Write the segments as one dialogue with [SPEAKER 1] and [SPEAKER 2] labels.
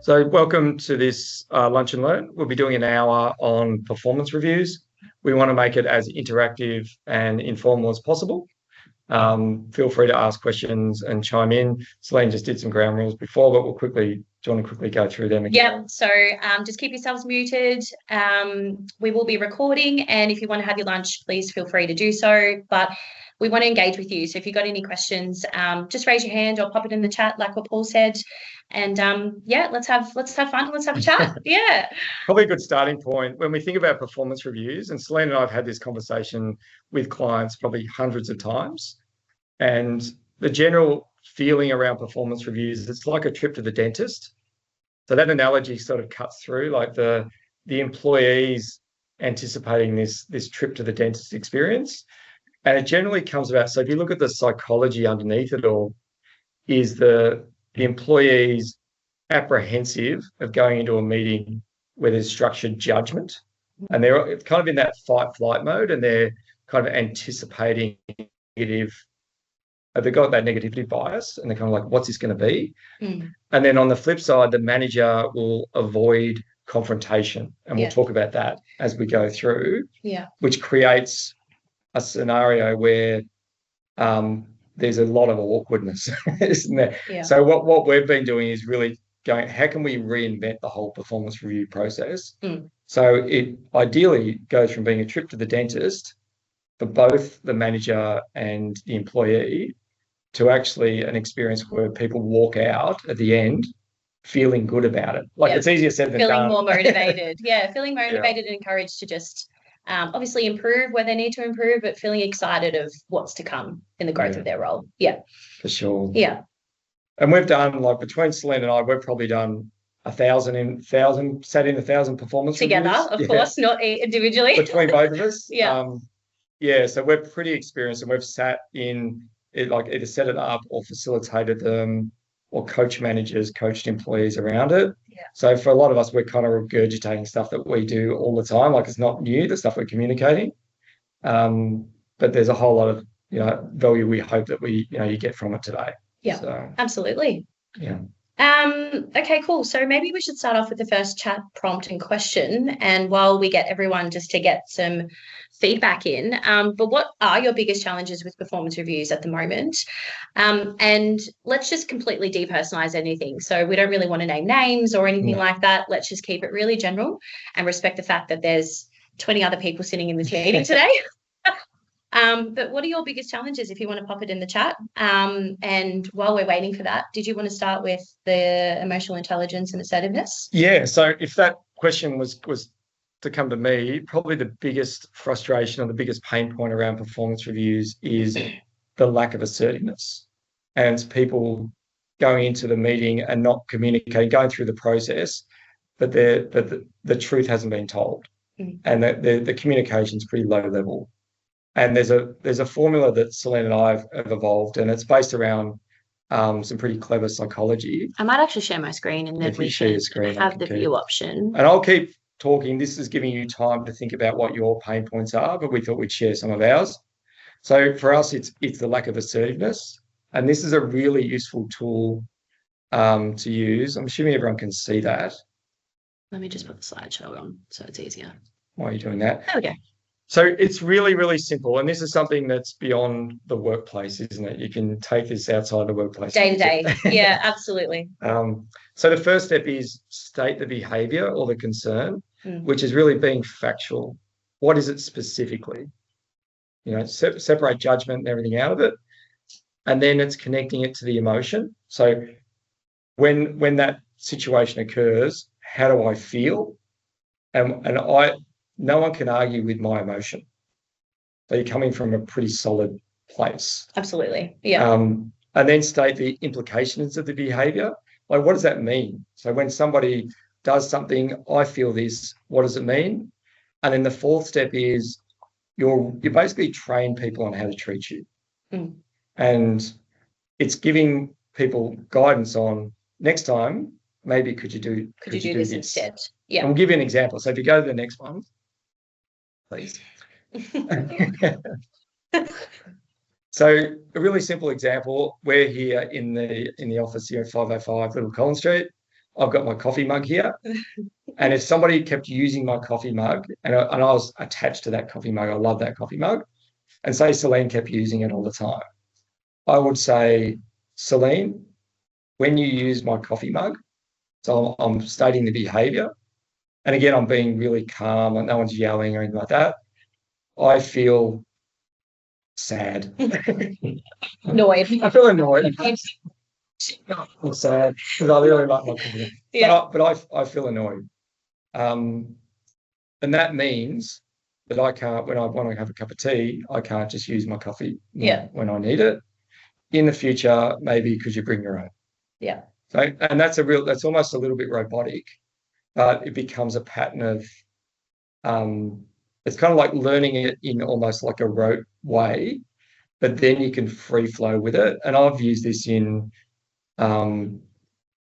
[SPEAKER 1] So welcome to this Lunch and Learn. We'll be doing an hour on performance reviews. We want to make it as interactive and informal as possible. Feel free to ask questions and chime in. Celine just did some ground rules before, but do you want to quickly go through them again?
[SPEAKER 2] Yep. So just keep yourselves muted. We will be recording, and if you want to have your lunch, please feel free to do so. But we want to engage with you. So if you've got any questions, just raise your hand or pop it in the chat, like what Paul said. And let's have fun. Let's have a chat. Yeah.
[SPEAKER 1] Probably a good starting point when we think about performance reviews. And Celine and I have had this conversation with clients probably hundreds of times. And the general feeling around performance reviews, it's like a trip to the dentist. So that analogy sort of cuts through, like the employees anticipating this trip to the dentist experience. And it generally comes about, so if you look at the psychology underneath it all, is the employees apprehensive of going into a meeting where there's structured judgment. And they're kind of in that fight-flight mode, and they're kind of anticipating negative. They've got that negativity bias, and they're kind of like, what's this going to be? And then on the flip side, the manager will avoid confrontation. And we'll talk about that as we go through, which creates a scenario where there's a lot of awkwardness, isn't there? Yeah. So what we've been doing is really going, how can we reinvent the whole performance review process? So it ideally goes from being a trip to the dentist for both the manager and the employee to actually an experience where people walk out at the end feeling good about it. Like it's easier said than done.
[SPEAKER 2] Feeling more motivated. Feeling motivated and encouraged to just obviously improve where they need to improve, but feeling excited of what's to come in the growth of their role. Yeah.
[SPEAKER 1] For sure.
[SPEAKER 2] Yeah.
[SPEAKER 1] And we've done, like, between Celine and I, we've probably done 1,000 sat in 1,000 performance
[SPEAKER 2] together,
[SPEAKER 1] reviews.
[SPEAKER 2] Of course, not individually.
[SPEAKER 1] Between both of us.
[SPEAKER 2] Yeah.
[SPEAKER 1] So we're pretty experienced, and we've sat in it, like either set it up or facilitated them, or coach managers, coached employees around it.
[SPEAKER 2] Yeah.
[SPEAKER 1] So for a lot of us, we're kind of regurgitating stuff that we do all the time. Like, it's not new, the stuff we're communicating. But there's a whole lot of, value we hope that you get from it today.
[SPEAKER 2] Yeah, so, absolutely.
[SPEAKER 1] Yeah.
[SPEAKER 2] Okay, cool. So maybe we should start off with the first chat prompt and question. And while we get everyone just to get some feedback in, but what are your biggest challenges with performance reviews at the moment? And let's just completely depersonalize anything. So we don't really want to name names or anything like that. Let's just keep it really general and respect the fact that there's 20 other people sitting in this meeting today. But what are your biggest challenges, if you want to pop it in the chat? And while we're waiting for that, did you want to start with the emotional intelligence and assertiveness?
[SPEAKER 1] Yeah. So if that question was to come to me, probably the biggest frustration or the biggest pain point around performance reviews is the lack of assertiveness, and people going into the meeting and not communicating, going through the process, but the truth hasn't been told, and the communication's pretty low level. And there's a formula that Celine and I have evolved, and it's based around some pretty clever psychology.
[SPEAKER 2] I might actually share my screen, and then we can have the view option.
[SPEAKER 1] And I'll keep talking. This is giving you time to think about what your pain points are, but we thought we'd share some of ours. So for us, it's the lack of assertiveness, and this is a really useful tool to use. I'm assuming everyone can see that.
[SPEAKER 2] Let me just put the slideshow on so it's easier.
[SPEAKER 1] Why are you doing that?
[SPEAKER 2] There we go.
[SPEAKER 1] So it's really, really simple. And this is something that's beyond the workplace, isn't it? You can take this outside the workplace.
[SPEAKER 2] Day to day. Yeah, absolutely.
[SPEAKER 1] So the first step is state the behavior or the concern, which is really being factual. What is it specifically? Separate judgment and everything out of it. And then it's connecting it to the emotion. So when that situation occurs, how do I feel? No one can argue with my emotion. So you're coming from a pretty solid place.
[SPEAKER 2] Absolutely. Yeah.
[SPEAKER 1] And then state the implications of the behavior. Like, what does that mean? So when somebody does something, I feel this, what does it mean? And then the fourth step is you basically train people on how to treat you. And it's giving people guidance on, next time, maybe could you do this
[SPEAKER 2] instead? Yeah.
[SPEAKER 1] And we'll give you an example. So if you go to the next one, please. So a really simple example. We're here in the office here at 505 Little Collins Street. I've got my coffee mug here, and if somebody kept using my coffee mug, and I was attached to that coffee mug, I love that coffee mug, and say Celine kept using it all the time, I would say, Celine, when you use my coffee mug, so I'm stating the behavior, and again, I'm being really calm, and no one's yelling or anything like that. I feel sad.
[SPEAKER 2] Annoyed.
[SPEAKER 1] I feel annoyed. I'm sad because I really like my coffee.
[SPEAKER 2] Yeah.
[SPEAKER 1] But I feel annoyed. And that means that I can't, when I want to have a cup of tea, I can't just use my coffee when I need it. In the future, maybe because you bring your own.
[SPEAKER 2] Yeah.
[SPEAKER 1] So, and that's almost a little bit robotic, but it becomes a pattern of, it's kind of like learning it in almost like a rote way, but then you can free flow with it. And I've used this in, we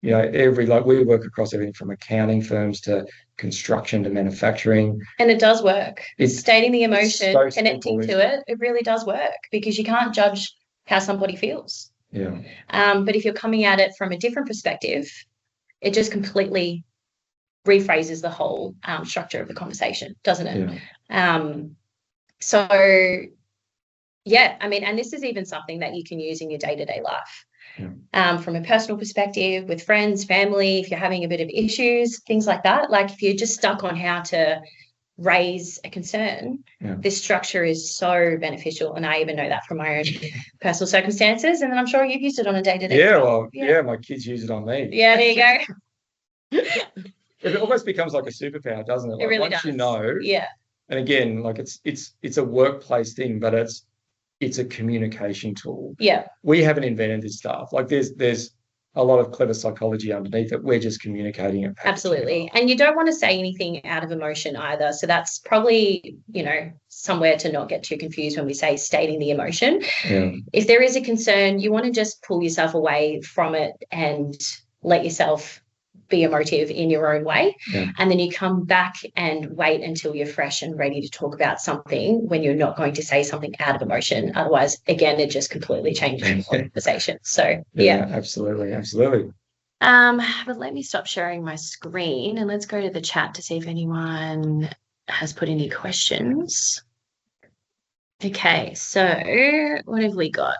[SPEAKER 1] work across everything from accounting firms to construction to manufacturing.
[SPEAKER 2] And it does work. It's stating the emotion,
[SPEAKER 1] so
[SPEAKER 2] connecting to it, it really does work because you can't judge how somebody feels.
[SPEAKER 1] Yeah.
[SPEAKER 2] But if you're coming at it from a different perspective, it just completely rephrases the whole structure of the conversation, doesn't it? Yeah. And this is even something that you can use in your day-to-day life. Yeah. From a personal perspective, with friends, family, if you're having a bit of issues, things like that. Like if you're just stuck on how to raise a concern, this structure is so beneficial. And I even know that from my own personal circumstances. And then I'm sure you've used it on a day-to-day.
[SPEAKER 1] Yeah, my kids use it on me.
[SPEAKER 2] Yeah, there you go.
[SPEAKER 1] It almost becomes like a superpower, doesn't it? Like
[SPEAKER 2] it really
[SPEAKER 1] once
[SPEAKER 2] does.
[SPEAKER 1] You know. Yeah. And again, like it's a workplace thing, but it's a communication tool.
[SPEAKER 2] Yeah.
[SPEAKER 1] We haven't invented this stuff. Like there's a lot of clever psychology underneath it. We're just communicating it.
[SPEAKER 2] Absolutely. And you don't want to say anything out of emotion either. So that's probably, somewhere to not get too confused when we say stating the emotion.
[SPEAKER 1] Yeah.
[SPEAKER 2] If there is a concern, you want to just pull yourself away from it and let yourself be emotive in your own way.
[SPEAKER 1] Yeah.
[SPEAKER 2] And then you come back and wait until you're fresh and ready to talk about something when you're not going to say something out of emotion. Otherwise, again, it just completely changes the conversation. So, yeah.
[SPEAKER 1] Absolutely.
[SPEAKER 2] But let me stop sharing my screen and let's go to the chat to see if anyone has put any questions. Okay, so what have we got?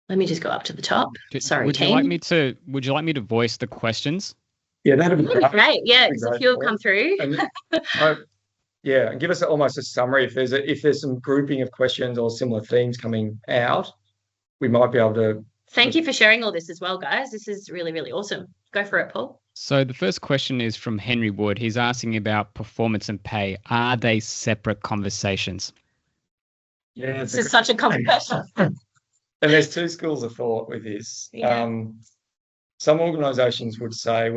[SPEAKER 2] Let me just go up to the top. Sorry,
[SPEAKER 3] would you like me to voice the questions?
[SPEAKER 1] Yeah, that'd be
[SPEAKER 2] great. Yeah, because a few will come through.
[SPEAKER 1] And give us almost a summary. If there's some grouping of questions or similar themes coming out, we might be able to.
[SPEAKER 2] Thank you for sharing all this as well, guys. This is really, really awesome. Go for it, Paul.
[SPEAKER 3] So the first question is from Henry Wood. He's asking about performance and pay. Are they separate conversations?
[SPEAKER 1] Yeah,
[SPEAKER 2] this is such a common question.
[SPEAKER 1] And there's two schools of thought with this. Yeah. Some organisations would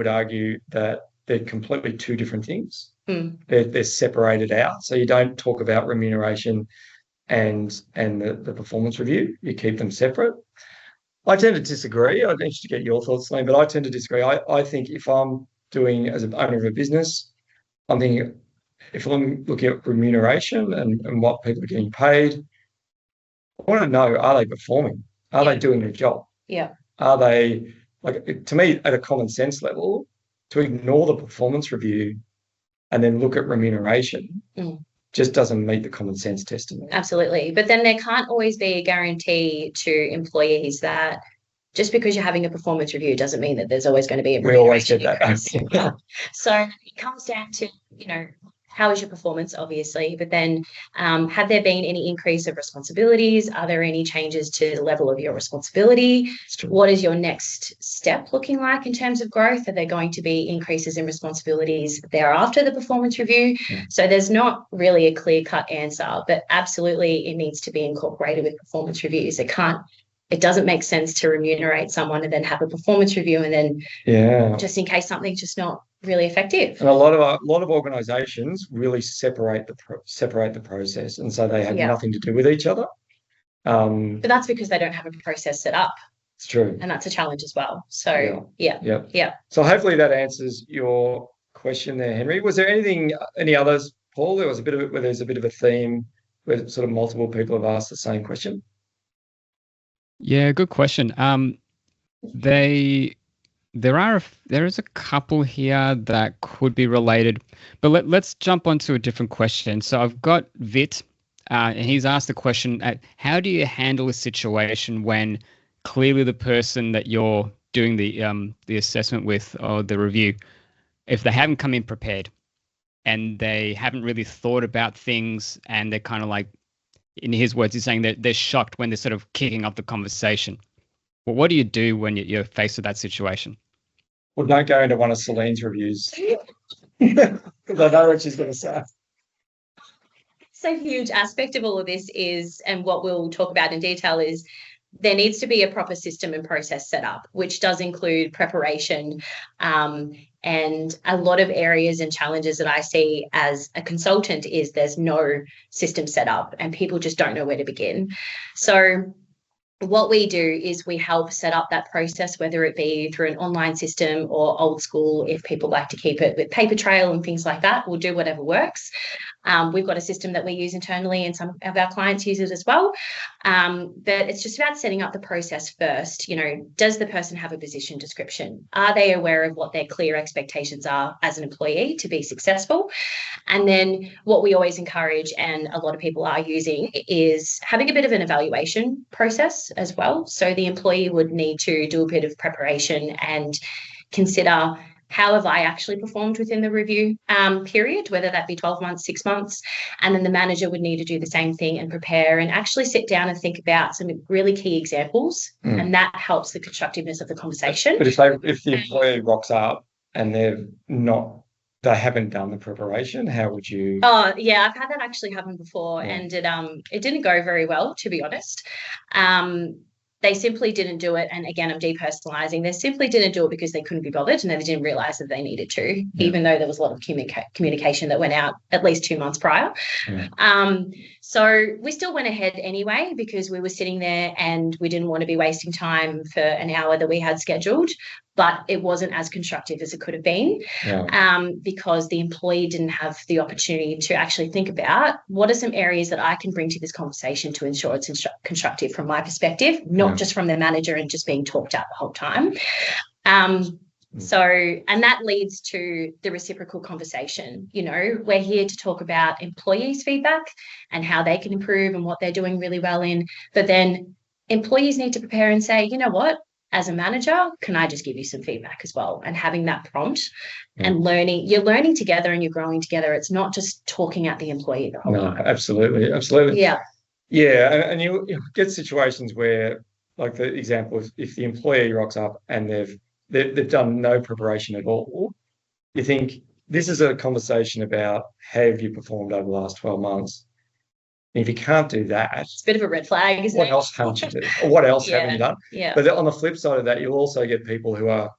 [SPEAKER 1] argue that they're completely two different things. They're separated out. So you don't talk about remuneration and the performance review. You keep them separate. I tend to disagree. I'm interested to get your thoughts, Celine, but I tend to disagree. I think if I'm doing as an owner of a business, I'm thinking if I'm looking at remuneration and what people are getting paid, I want to know, are they performing? Are they doing their job?
[SPEAKER 2] Yeah.
[SPEAKER 1] Are they, to me, at a common sense level, to ignore the performance review and then look at remuneration just doesn't meet the common sense test to me.
[SPEAKER 2] Absolutely. But then there can't always be a guarantee to employees that just because you're having a performance review doesn't mean that there's always going to be a remuneration increase. So it comes down to, how is your performance, obviously, but then have there been any increase of responsibilities? Are there any changes to the level of your responsibility? What is your next step looking like in terms of growth? Are there going to be increases in responsibilities thereafter the performance review? Yeah. So there's not really a clear-cut answer, but absolutely it needs to be incorporated with performance reviews. It doesn't make sense to remunerate someone and then have a performance review and then just in case something's just not really effective.
[SPEAKER 1] And a lot of organisations really separate the process, and so they have nothing to do with each other.
[SPEAKER 2] But that's because they don't have a process set up.
[SPEAKER 1] It's true,
[SPEAKER 2] and that's a challenge as well. So yeah.
[SPEAKER 1] So hopefully that answers your question there, Henry. Was there any others, Paul? There's a bit of a theme where sort of multiple people have asked the same question.
[SPEAKER 3] Yeah, good question. There is a couple here that could be related, but let's jump onto a different question. So I've got Vit, and he's asked the question: how do you handle a situation when clearly the person that you're doing the assessment with or the review, if they haven't come in prepared and they haven't really thought about things, and they're kind of like, in his words, he's saying that they're shocked when they're sort of kicking off the conversation. Well, what do you do when you're faced with that situation?
[SPEAKER 1] Well, don't go into one of Celine's reviews because I know what she's going to say.
[SPEAKER 2] So a huge aspect of all of this is, and what we'll talk about in detail, is there needs to be a proper system and process set up, which does include preparation, and a lot of areas and challenges that I see as a consultant is there's no system set up and people just don't know where to begin. So what we do is we help set up that process, whether it be through an online system or old school. If people like to keep it with paper trail and things like that, we'll do whatever works. We've got a system that we use internally and some of our clients use it as well. But it's just about setting up the process first. You know, does the person have a position description? Are they aware of what their clear expectations are as an employee to be successful? And then what we always encourage, and a lot of people are using, is having a bit of an evaluation process as well. So the employee would need to do a bit of preparation and consider, how have I actually performed within the review period, whether that be 12 months, 6 months, and then the manager would need to do the same thing and prepare and actually sit down and think about some really key examples, and that helps the constructiveness of the conversation.
[SPEAKER 1] But if the employee rocks up and they haven't done the preparation, how would you?
[SPEAKER 2] Oh yeah, I've had that actually happen before, and it didn't go very well, to be honest. They simply didn't do it. And again, I'm depersonalizing. They simply didn't do it because they couldn't be bothered and they didn't realize that they needed to, even though there was a lot of communication that went out at least 2 months prior. So we still went ahead anyway because we were sitting there and we didn't want to be wasting time for an hour that we had scheduled, but it wasn't as constructive as it could have been, because the employee didn't have the opportunity to actually think about what are some areas that I can bring to this conversation to ensure it's constructive from my perspective, not just from the manager and just being talked at the whole time. So, and that leads to the reciprocal conversation. You know, we're here to talk about employees' feedback and how they can improve and what they're doing really well in. But then employees need to prepare and say, you know what, as a manager, can I just give you some feedback as well? And having that prompt and learning, you're learning together and you're growing together. It's not just talking at the employee the whole time.
[SPEAKER 1] Absolutely.
[SPEAKER 2] Yeah.
[SPEAKER 1] And you get situations where, like the example, if the employee rocks up and they've done no preparation at all, you think this is a conversation about how have you performed over the last 12 months. And if you can't do that,
[SPEAKER 2] it's a bit of a red flag, isn't it?
[SPEAKER 1] What else haven't you done? Or what else haven't you done?
[SPEAKER 2] Yeah.
[SPEAKER 1] But on the flip side of that, you'll also get people who are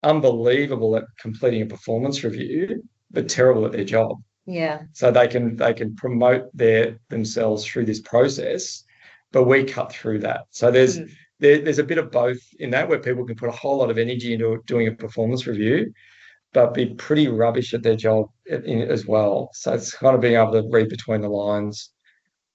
[SPEAKER 1] unbelievable at completing a performance review, but terrible at their job.
[SPEAKER 2] Yeah.
[SPEAKER 1] So they can promote themselves through this process, but we cut through that. So there's a bit of both in that, where people can put a whole lot of energy into doing a performance review, but be pretty rubbish at their job as well. So it's kind of being able to read between the lines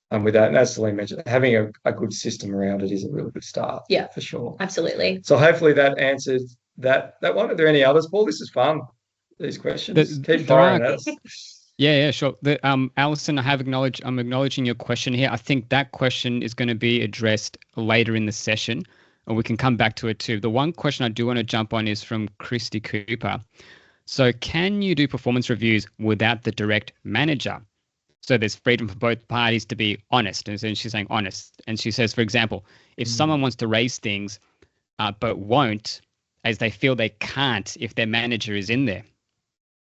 [SPEAKER 1] with that. And as Celine mentioned, having a good system around it is a really good start. Yeah, for sure.
[SPEAKER 2] Absolutely.
[SPEAKER 1] So hopefully that answered that one. Are there any others, Paul? This is fun, these questions. Keep firing at us.
[SPEAKER 3] Yeah, sure. Alison, I'm acknowledging your question here. I think that question is going to be addressed later in the session, and we can come back to it too. The one question I do want to jump on is from Christy Cooper. So can you do performance reviews without the direct manager? So there's freedom for both parties to be honest. And so she's saying honest. And she says, for example, if someone wants to raise things but won't, as they feel they can't if their manager is in there.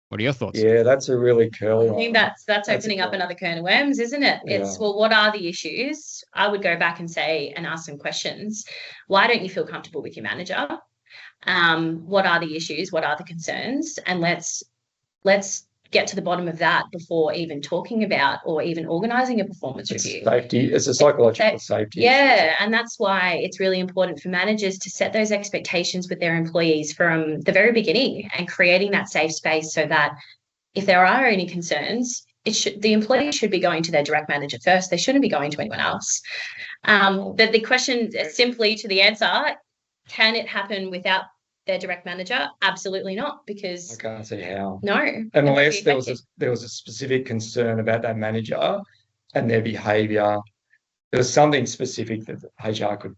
[SPEAKER 3] What are your thoughts?
[SPEAKER 1] Yeah, that's a really curly one.
[SPEAKER 2] I think that's opening up another can of worms, isn't it? It's, well, what are the issues? I would go back and say and ask some questions. Why don't you feel comfortable with your manager? What are the issues? What are the concerns? And let's get to the bottom of that before even talking about or even organising a performance review.
[SPEAKER 1] Safety. It's a psychological safety.
[SPEAKER 2] Yeah, and that's why it's really important for managers to set those expectations with their employees from the very beginning and creating that safe space so that if there are any concerns, the employee should be going to their direct manager first. They shouldn't be going to anyone else. But the question simply to the answer, can it happen without their direct manager? Absolutely not, because
[SPEAKER 1] I can't see how.
[SPEAKER 2] no, it won't be
[SPEAKER 1] Unless there
[SPEAKER 2] effective.
[SPEAKER 1] was a specific concern about that manager and their behaviour. There was something specific that HR could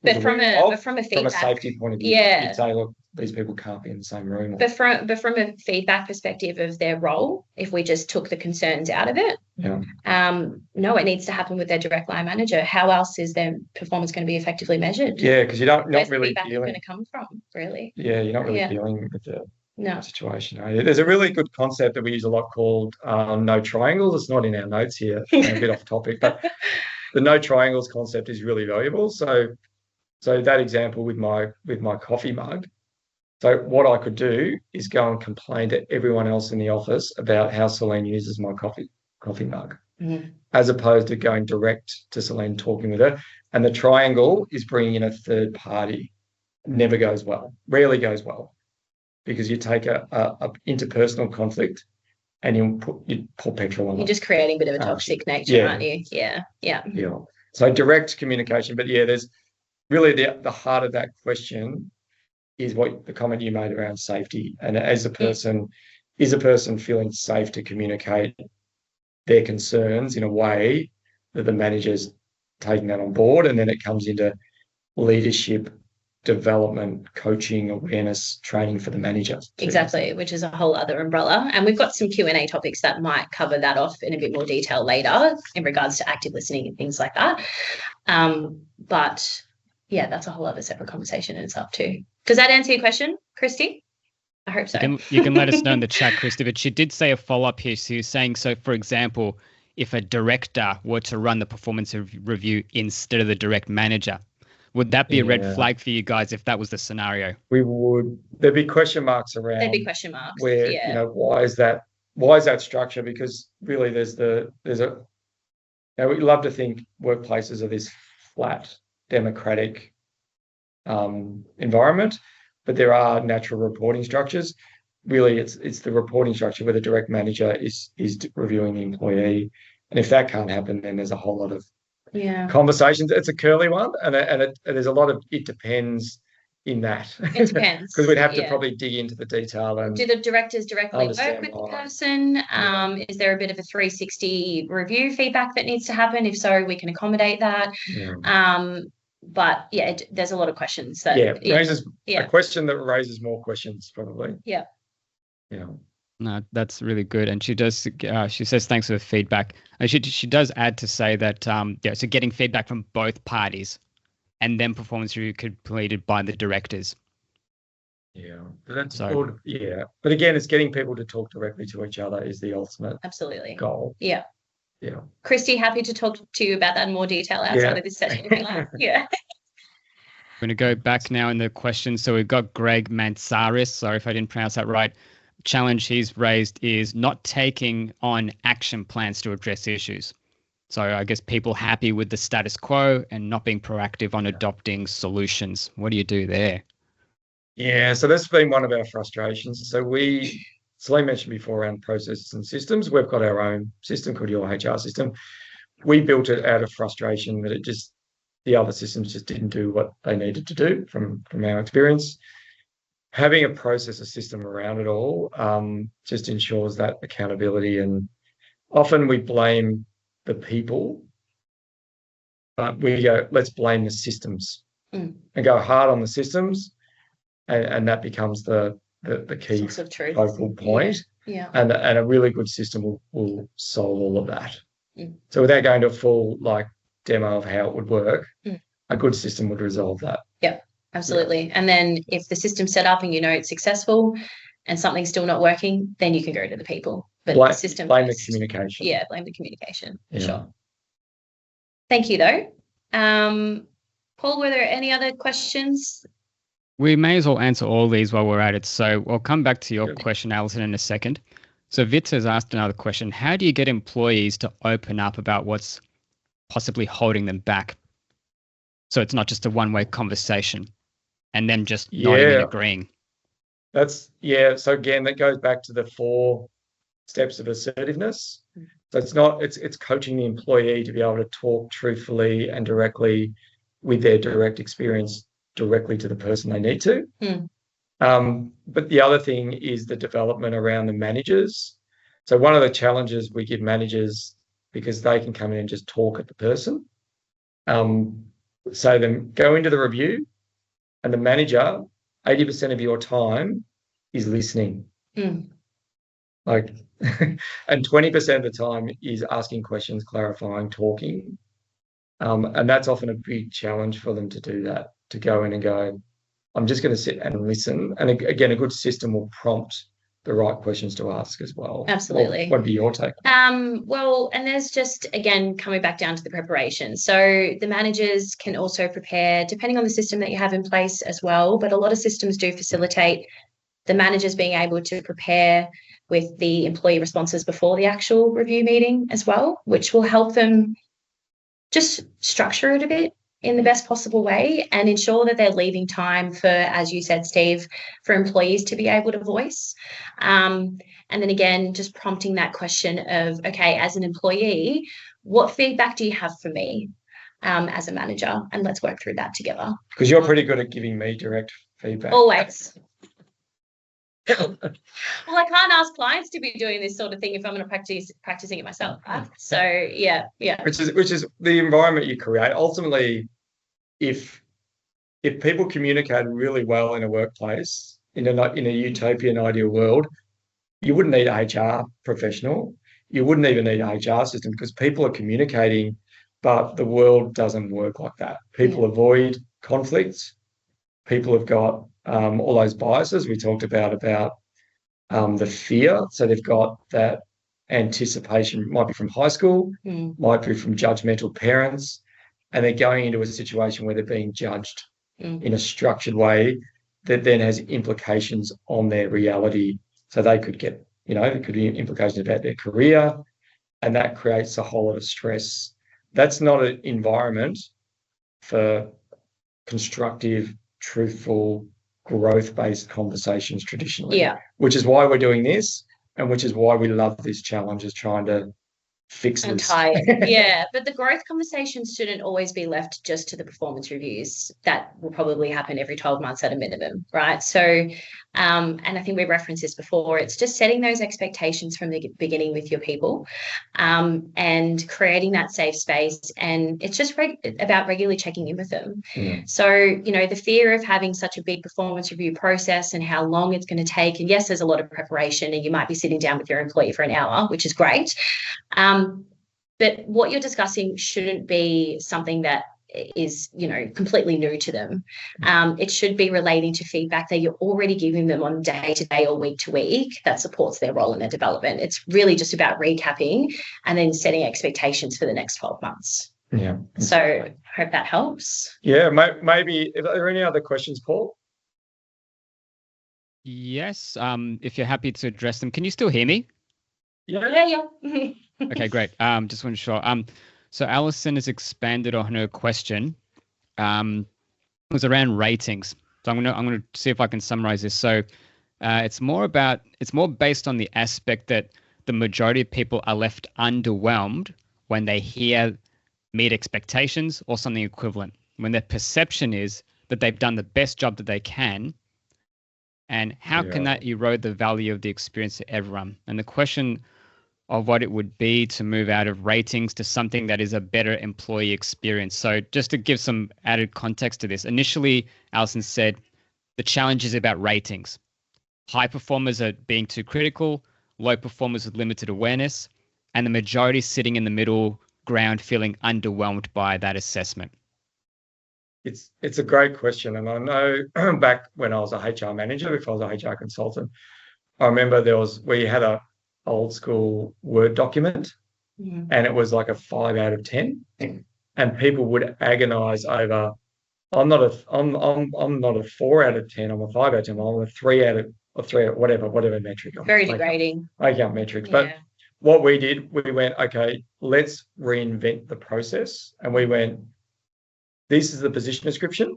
[SPEAKER 1] was
[SPEAKER 2] But from
[SPEAKER 1] aware
[SPEAKER 2] a
[SPEAKER 1] of
[SPEAKER 2] from a
[SPEAKER 1] from a
[SPEAKER 2] feedback,
[SPEAKER 1] safety point of view.
[SPEAKER 2] yeah.
[SPEAKER 1] You'd say, look, these people can't be in the same room.
[SPEAKER 2] But from a feedback perspective of their role, if we just took the concerns out of it, no, it needs to happen with their direct line manager. How else is their performance going to be effectively measured?
[SPEAKER 1] Yeah, because you're not
[SPEAKER 2] Where's the
[SPEAKER 1] really
[SPEAKER 2] feedback
[SPEAKER 1] dealing.
[SPEAKER 2] going to come from, really?
[SPEAKER 1] Yeah, you're not really
[SPEAKER 2] Yeah.
[SPEAKER 1] dealing with the
[SPEAKER 2] No.
[SPEAKER 1] situation. There's a really good concept that we use a lot called no triangles. It's not in our notes here, a bit off topic, but the no triangles concept is really valuable. So that example with my coffee mug. So what I could do is go and complain to everyone else in the office about how Celine uses my coffee mug, as opposed to going direct to Celine, talking with her. And the triangle is bringing in a third party. Never goes well. Rarely goes well, because you take a interpersonal conflict and you pour petrol on it.
[SPEAKER 2] You're just creating a bit of a toxic nature, aren't you? Yeah.
[SPEAKER 1] So direct communication, but there's really the heart of that question is what the comment you made around safety. And as a person, is a person feeling safe to communicate their concerns in a way that the manager's taking that on board? And then it comes into leadership, development, coaching, awareness, training for the manager.
[SPEAKER 2] Exactly, which is a whole other umbrella. And we've got some Q&A topics that might cover that off in a bit more detail later in regards to active listening and things like that. But yeah, that's a whole other separate conversation in itself too. Does that answer your question, Christy? I hope so.
[SPEAKER 3] You can let us know in the chat, Christy, but she did say a follow-up here. She was saying, so for example, if a director were to run the performance review instead of the direct manager, would that be a red flag for you guys if that was the scenario?
[SPEAKER 1] There'd be question marks around.
[SPEAKER 2] There'd be question marks.
[SPEAKER 1] Where, why is that structure? Because really we love to think workplaces are this flat, democratic environment, but there are natural reporting structures. Really, it's the reporting structure where the direct manager is reviewing the employee. And if that can't happen, then there's a whole lot of conversations. It's a curly one, and there's a lot of it depends in that.
[SPEAKER 2] It depends.
[SPEAKER 1] Because we'd have to probably dig into the detail. And
[SPEAKER 2] do the directors directly work with the person? Is there a bit of a 360 review feedback that needs to happen? If so, we can accommodate that. But there's a lot of questions that
[SPEAKER 1] raises a question that raises more questions, probably.
[SPEAKER 2] Yeah.
[SPEAKER 3] No, that's really good. And she does. She says thanks for the feedback. And she does add to say that so getting feedback from both parties, and then performance review completed by the directors.
[SPEAKER 1] Yeah, that's good. Yeah, but again, it's getting people to talk directly to each other is the ultimate goal.
[SPEAKER 2] Yeah.
[SPEAKER 1] Yeah.
[SPEAKER 2] Christy, happy to talk to you about that in more detail outside of this session if you like. Yeah.
[SPEAKER 3] I'm going to go back now in the questions. So we've got Greg Mansaris. Sorry if I didn't pronounce that right. Challenge he's raised is not taking on action plans to address issues. So I guess people happy with the status quo and not being proactive on adopting solutions. What do you do there?
[SPEAKER 1] Yeah, so that's been one of our frustrations. So Celine mentioned before around processes and systems. We've got our own system called Your HR System. We built it out of frustration that the other systems just didn't do what they needed to do from our experience. Having a process, a system around it all just ensures that accountability. And often we blame the people, but we go, let's blame the systems and go hard on the systems. And that becomes the key focal point.
[SPEAKER 2] Yeah.
[SPEAKER 1] And a really good system will solve all of that. So without going to a full demo of how it would work, a good system would resolve that.
[SPEAKER 2] Yeah, absolutely. And then if the system's set up and it's successful and something's still not working, then you can go to the people. But the system
[SPEAKER 1] blame the communication.
[SPEAKER 2] Yeah, blame the communication. For sure. Thank you though. Paul, were there any other questions?
[SPEAKER 3] We may as well answer all these while we're at it. So I'll come back to your question, Alison, in a second. So Vits has asked another question. How do you get employees to open up about what's possibly holding them back? So it's not just a one-way conversation and them just not even agreeing.
[SPEAKER 1] So again, that goes back to the 4 steps of assertiveness. So it's coaching the employee to be able to talk truthfully and directly with their direct experience directly to the person they need to. But the other thing is the development around the managers. So one of the challenges we give managers, because they can come in and just talk at the person, say them go into the review, and the manager, 80% of your time is listening. Like, and 20% of the time is asking questions, clarifying, talking. And that's often a big challenge for them to do that, to go in and go, I'm just going to sit and listen. And again, a good system will prompt the right questions to ask as well.
[SPEAKER 2] Absolutely.
[SPEAKER 1] What would be your take?
[SPEAKER 2] Well, and there's just, again, coming back down to the preparation. So the managers can also prepare, depending on the system that you have in place as well. But a lot of systems do facilitate the managers being able to prepare with the employee responses before the actual review meeting as well, which will help them just structure it a bit in the best possible way and ensure that they're leaving time for, as you said, Steve, for employees to be able to voice. And then again, just prompting that question of, okay, as an employee, what feedback do you have for me as a manager? And let's work through that together.
[SPEAKER 1] Because you're pretty good at giving me direct feedback.
[SPEAKER 2] Always. Well, I can't ask clients to be doing this sort of thing if I'm going to practicing it myself, right? So yeah.
[SPEAKER 1] Which is the environment you create. Ultimately, if people communicate really well in a workplace, in a utopian ideal world, you wouldn't need a HR professional. You wouldn't even need a HR system because people are communicating, but the world doesn't work like that. People avoid conflicts. People have got all those biases we talked about the fear. So they've got that anticipation, might be from high school, might be from judgmental parents, and they're going into a situation where they're being judged in a structured way that then has implications on their reality. So they could get, there could be implications about their career, and that creates a whole lot of stress. That's not an environment for constructive, truthful, growth-based conversations traditionally. Which is why we're doing this, and which is why we love this challenge, is trying to fix this.
[SPEAKER 2] But the growth conversations shouldn't always be left just to the performance reviews. That will probably happen every 12 months at a minimum, right? So, and I think we referenced this before, it's just setting those expectations from the beginning with your people, and creating that safe space. And it's just about regularly checking in with them. So, the fear of having such a big performance review process and how long it's going to take, and yes, there's a lot of preparation and you might be sitting down with your employee for an hour, which is great. But what you're discussing shouldn't be something that is, completely new to them. It should be relating to feedback that you're already giving them on day to day or week to week that supports their role in their development. It's really just about recapping and then setting expectations for the next 12 months.
[SPEAKER 1] Yeah.
[SPEAKER 2] So I hope that helps.
[SPEAKER 1] Yeah, maybe. Are there any other questions, Paul?
[SPEAKER 3] Yes. If you're happy to address them, can you still hear me?
[SPEAKER 2] Yeah.
[SPEAKER 3] Okay, great. Just want to show. So Alison has expanded on her question. It was around ratings. So I'm gonna see if I can summarize this. So it's more based on the aspect that the majority of people are left underwhelmed when they hear meet expectations or something equivalent, when their perception is that they've done the best job that they can. And how can that erode the value of the experience to everyone? And the question of what it would be to move out of ratings to something that is a better employee experience. So just to give some added context to this, initially, Alison said the challenge is about ratings. High performers are being too critical, low performers with limited awareness, and the majority sitting in the middle ground feeling underwhelmed by that assessment.
[SPEAKER 1] It's a great question. And I know back when I was a HR manager, if I was a HR consultant, I remember we had a old school Word document, and it was like a 5 out of 10, and people would agonize over, I'm not a 4 out of 10, I'm a 5 out of 10, I'm a 3 out of whatever metric.
[SPEAKER 2] Very degrading.
[SPEAKER 1] Make up metrics. But what we did, we went, okay, let's reinvent the process. And we went, this is the position description.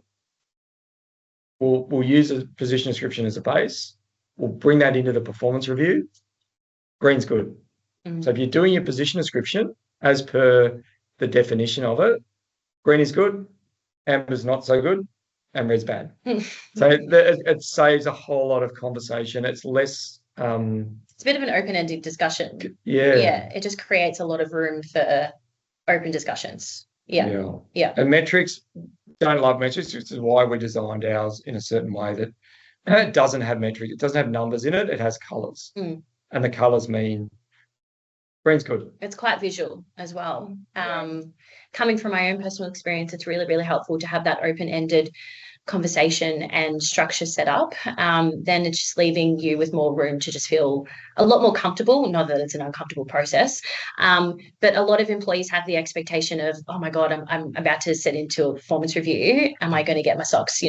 [SPEAKER 1] We'll use a position description as a base. We'll bring that into the performance review. Green's good. So if you're doing your position description as per the definition of it, green is good, amber's not so good, and red's bad. So it saves a whole lot of conversation. It's less.
[SPEAKER 2] It's a bit of an open-ended discussion.
[SPEAKER 1] Yeah.
[SPEAKER 2] It just creates a lot of room for open discussions. Yeah.
[SPEAKER 1] And metrics, don't love metrics, which is why we designed ours in a certain way that it doesn't have metrics. It doesn't have numbers in it. It has colours. And the colours mean green's good.
[SPEAKER 2] It's quite visual as well. Coming from my own personal experience, it's really, really helpful to have that open-ended conversation and structure set up. Then it's just leaving you with more room to just feel a lot more comfortable. Not that it's an uncomfortable process, but a lot of employees have the expectation of, oh my God, I'm about to set into a performance review. Am I going to get my socks,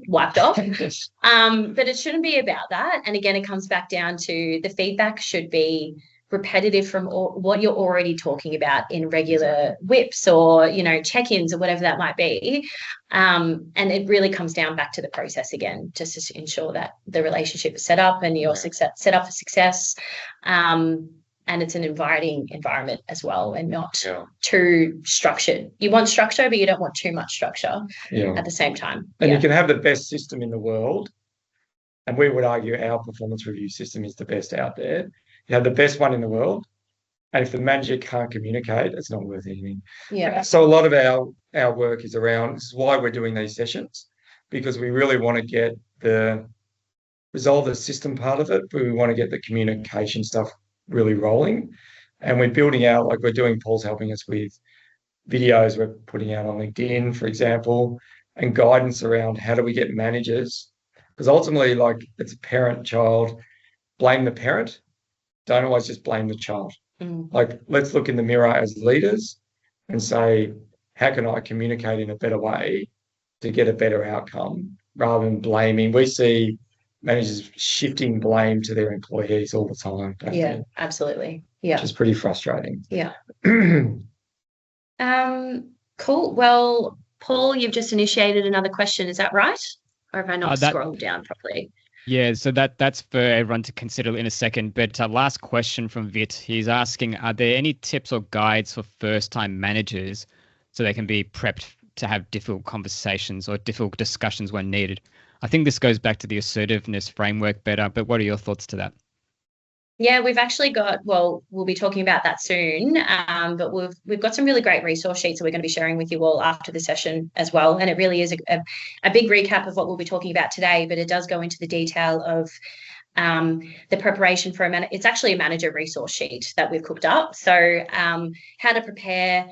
[SPEAKER 2] wiped off? But it shouldn't be about that. And again, it comes back down to the feedback should be repetitive from what you're already talking about in regular whips or check-ins or whatever that might be, and it really comes down back to the process again, just to ensure that the relationship is set up and you're set up for success, and it's an inviting environment as well, and not too structured. You want structure, but you don't want too much structure at the same time.
[SPEAKER 1] And you can have the best system in the world, and we would argue our performance review system is the best out there. You have the best one in the world, and if the manager can't communicate, it's not worth anything. So a lot of our work is around, this is why we're doing these sessions, because we really want to get resolve the system part of it, but we want to get the communication stuff really rolling. And we're building out, like we're doing, Paul's helping us with videos we're putting out on LinkedIn, for example, and guidance around how do we get managers, because ultimately, like, it's a parent-child, blame the parent. Don't always just blame the child. Like, let's look in the mirror as leaders and say, how can I communicate in a better way to get a better outcome rather than blaming? We see managers shifting blame to their employees all the time.
[SPEAKER 2] Absolutely.
[SPEAKER 1] Which is pretty frustrating.
[SPEAKER 2] Cool. Well, Paul, you've just initiated another question. Is that right? Or have I not scrolled down properly?
[SPEAKER 3] Yeah, so that's for everyone to consider in a second. But last question from Vit. He's asking, are there any tips or guides for first-time managers so they can be prepped to have difficult conversations or difficult discussions when needed? I think this goes back to the assertiveness framework better, but what are your thoughts to that?
[SPEAKER 2] Yeah, we've actually got, we'll be talking about that soon, but we've got some really great resource sheets that we're going to be sharing with you all after the session as well. And it really is a big recap of what we'll be talking about today, but it does go into the detail of the preparation for it's actually a manager resource sheet that we've cooked up. So how to prepare,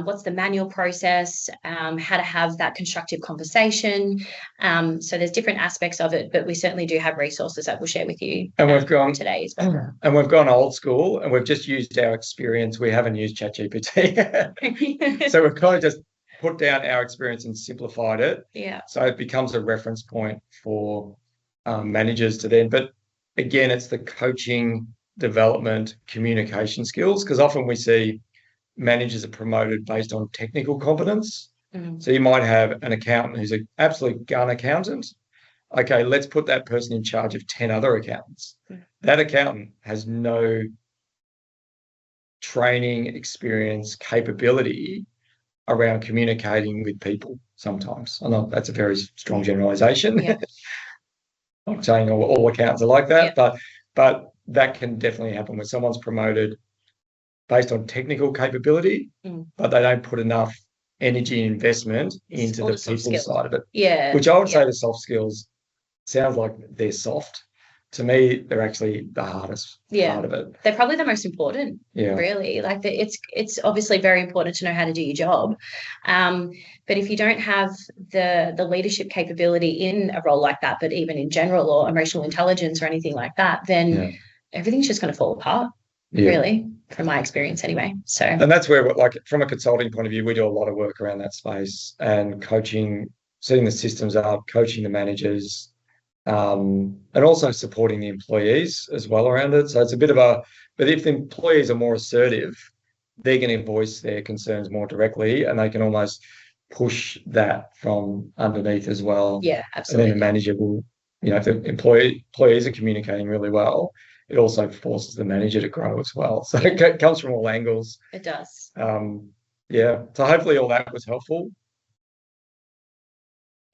[SPEAKER 2] what's the manual process, how to have that constructive conversation. So there's different aspects of it, but we certainly do have resources that we'll share with you.
[SPEAKER 1] And we've gone
[SPEAKER 2] today as well.
[SPEAKER 1] And we've gone old school, and we've just used our experience. We haven't used ChatGPT. So we've kind of just put down our experience and simplified it. So it becomes a reference point for managers to then. But again, it's the coaching, development, communication skills, because often we see managers are promoted based on technical competence. So you might have an accountant who's an absolute gun accountant. Okay, let's put that person in charge of 10 other accountants. That accountant has no training, experience, capability around communicating with people sometimes. I know that's a very strong generalization. I'm saying all accountants are like that, but that can definitely happen when someone's promoted based on technical capability, but they don't put enough energy and investment into the people side of it. Which I would say the soft skills sounds like they're soft. To me, they're actually the hardest part of it.
[SPEAKER 2] They're probably the most important, really. Like it's obviously very important to know how to do your job. But if you don't have the leadership capability in a role like that, but even in general, or emotional intelligence or anything like that, then everything's just going to fall apart, really, from my experience anyway. So,
[SPEAKER 1] and that's where, like, from a consulting point of view, we do a lot of work around that space and coaching, setting the systems up, coaching the managers, and also supporting the employees as well around it. So it's a bit of but if the employees are more assertive, they're going to voice their concerns more directly, and they can almost push that from underneath as well.
[SPEAKER 2] Yeah, absolutely.
[SPEAKER 1] And then the manager will, if the employees are communicating really well, it also forces the manager to grow as well. So it comes from all angles.
[SPEAKER 2] It does.
[SPEAKER 1] So hopefully all that was helpful.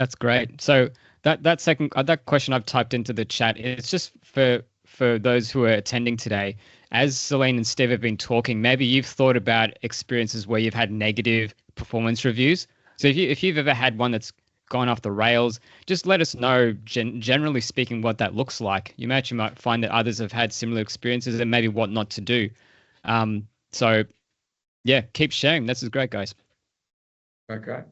[SPEAKER 3] That's great. So that question I've typed into the chat, it's just for those who are attending today. As Celine and Steve have been talking, maybe you've thought about experiences where you've had negative performance reviews. So if you've ever had one that's gone off the rails, just let us know, generally speaking, what that looks like. You might find that others have had similar experiences and maybe what not to do. So yeah, keep sharing. This is great, guys.
[SPEAKER 1] Okay.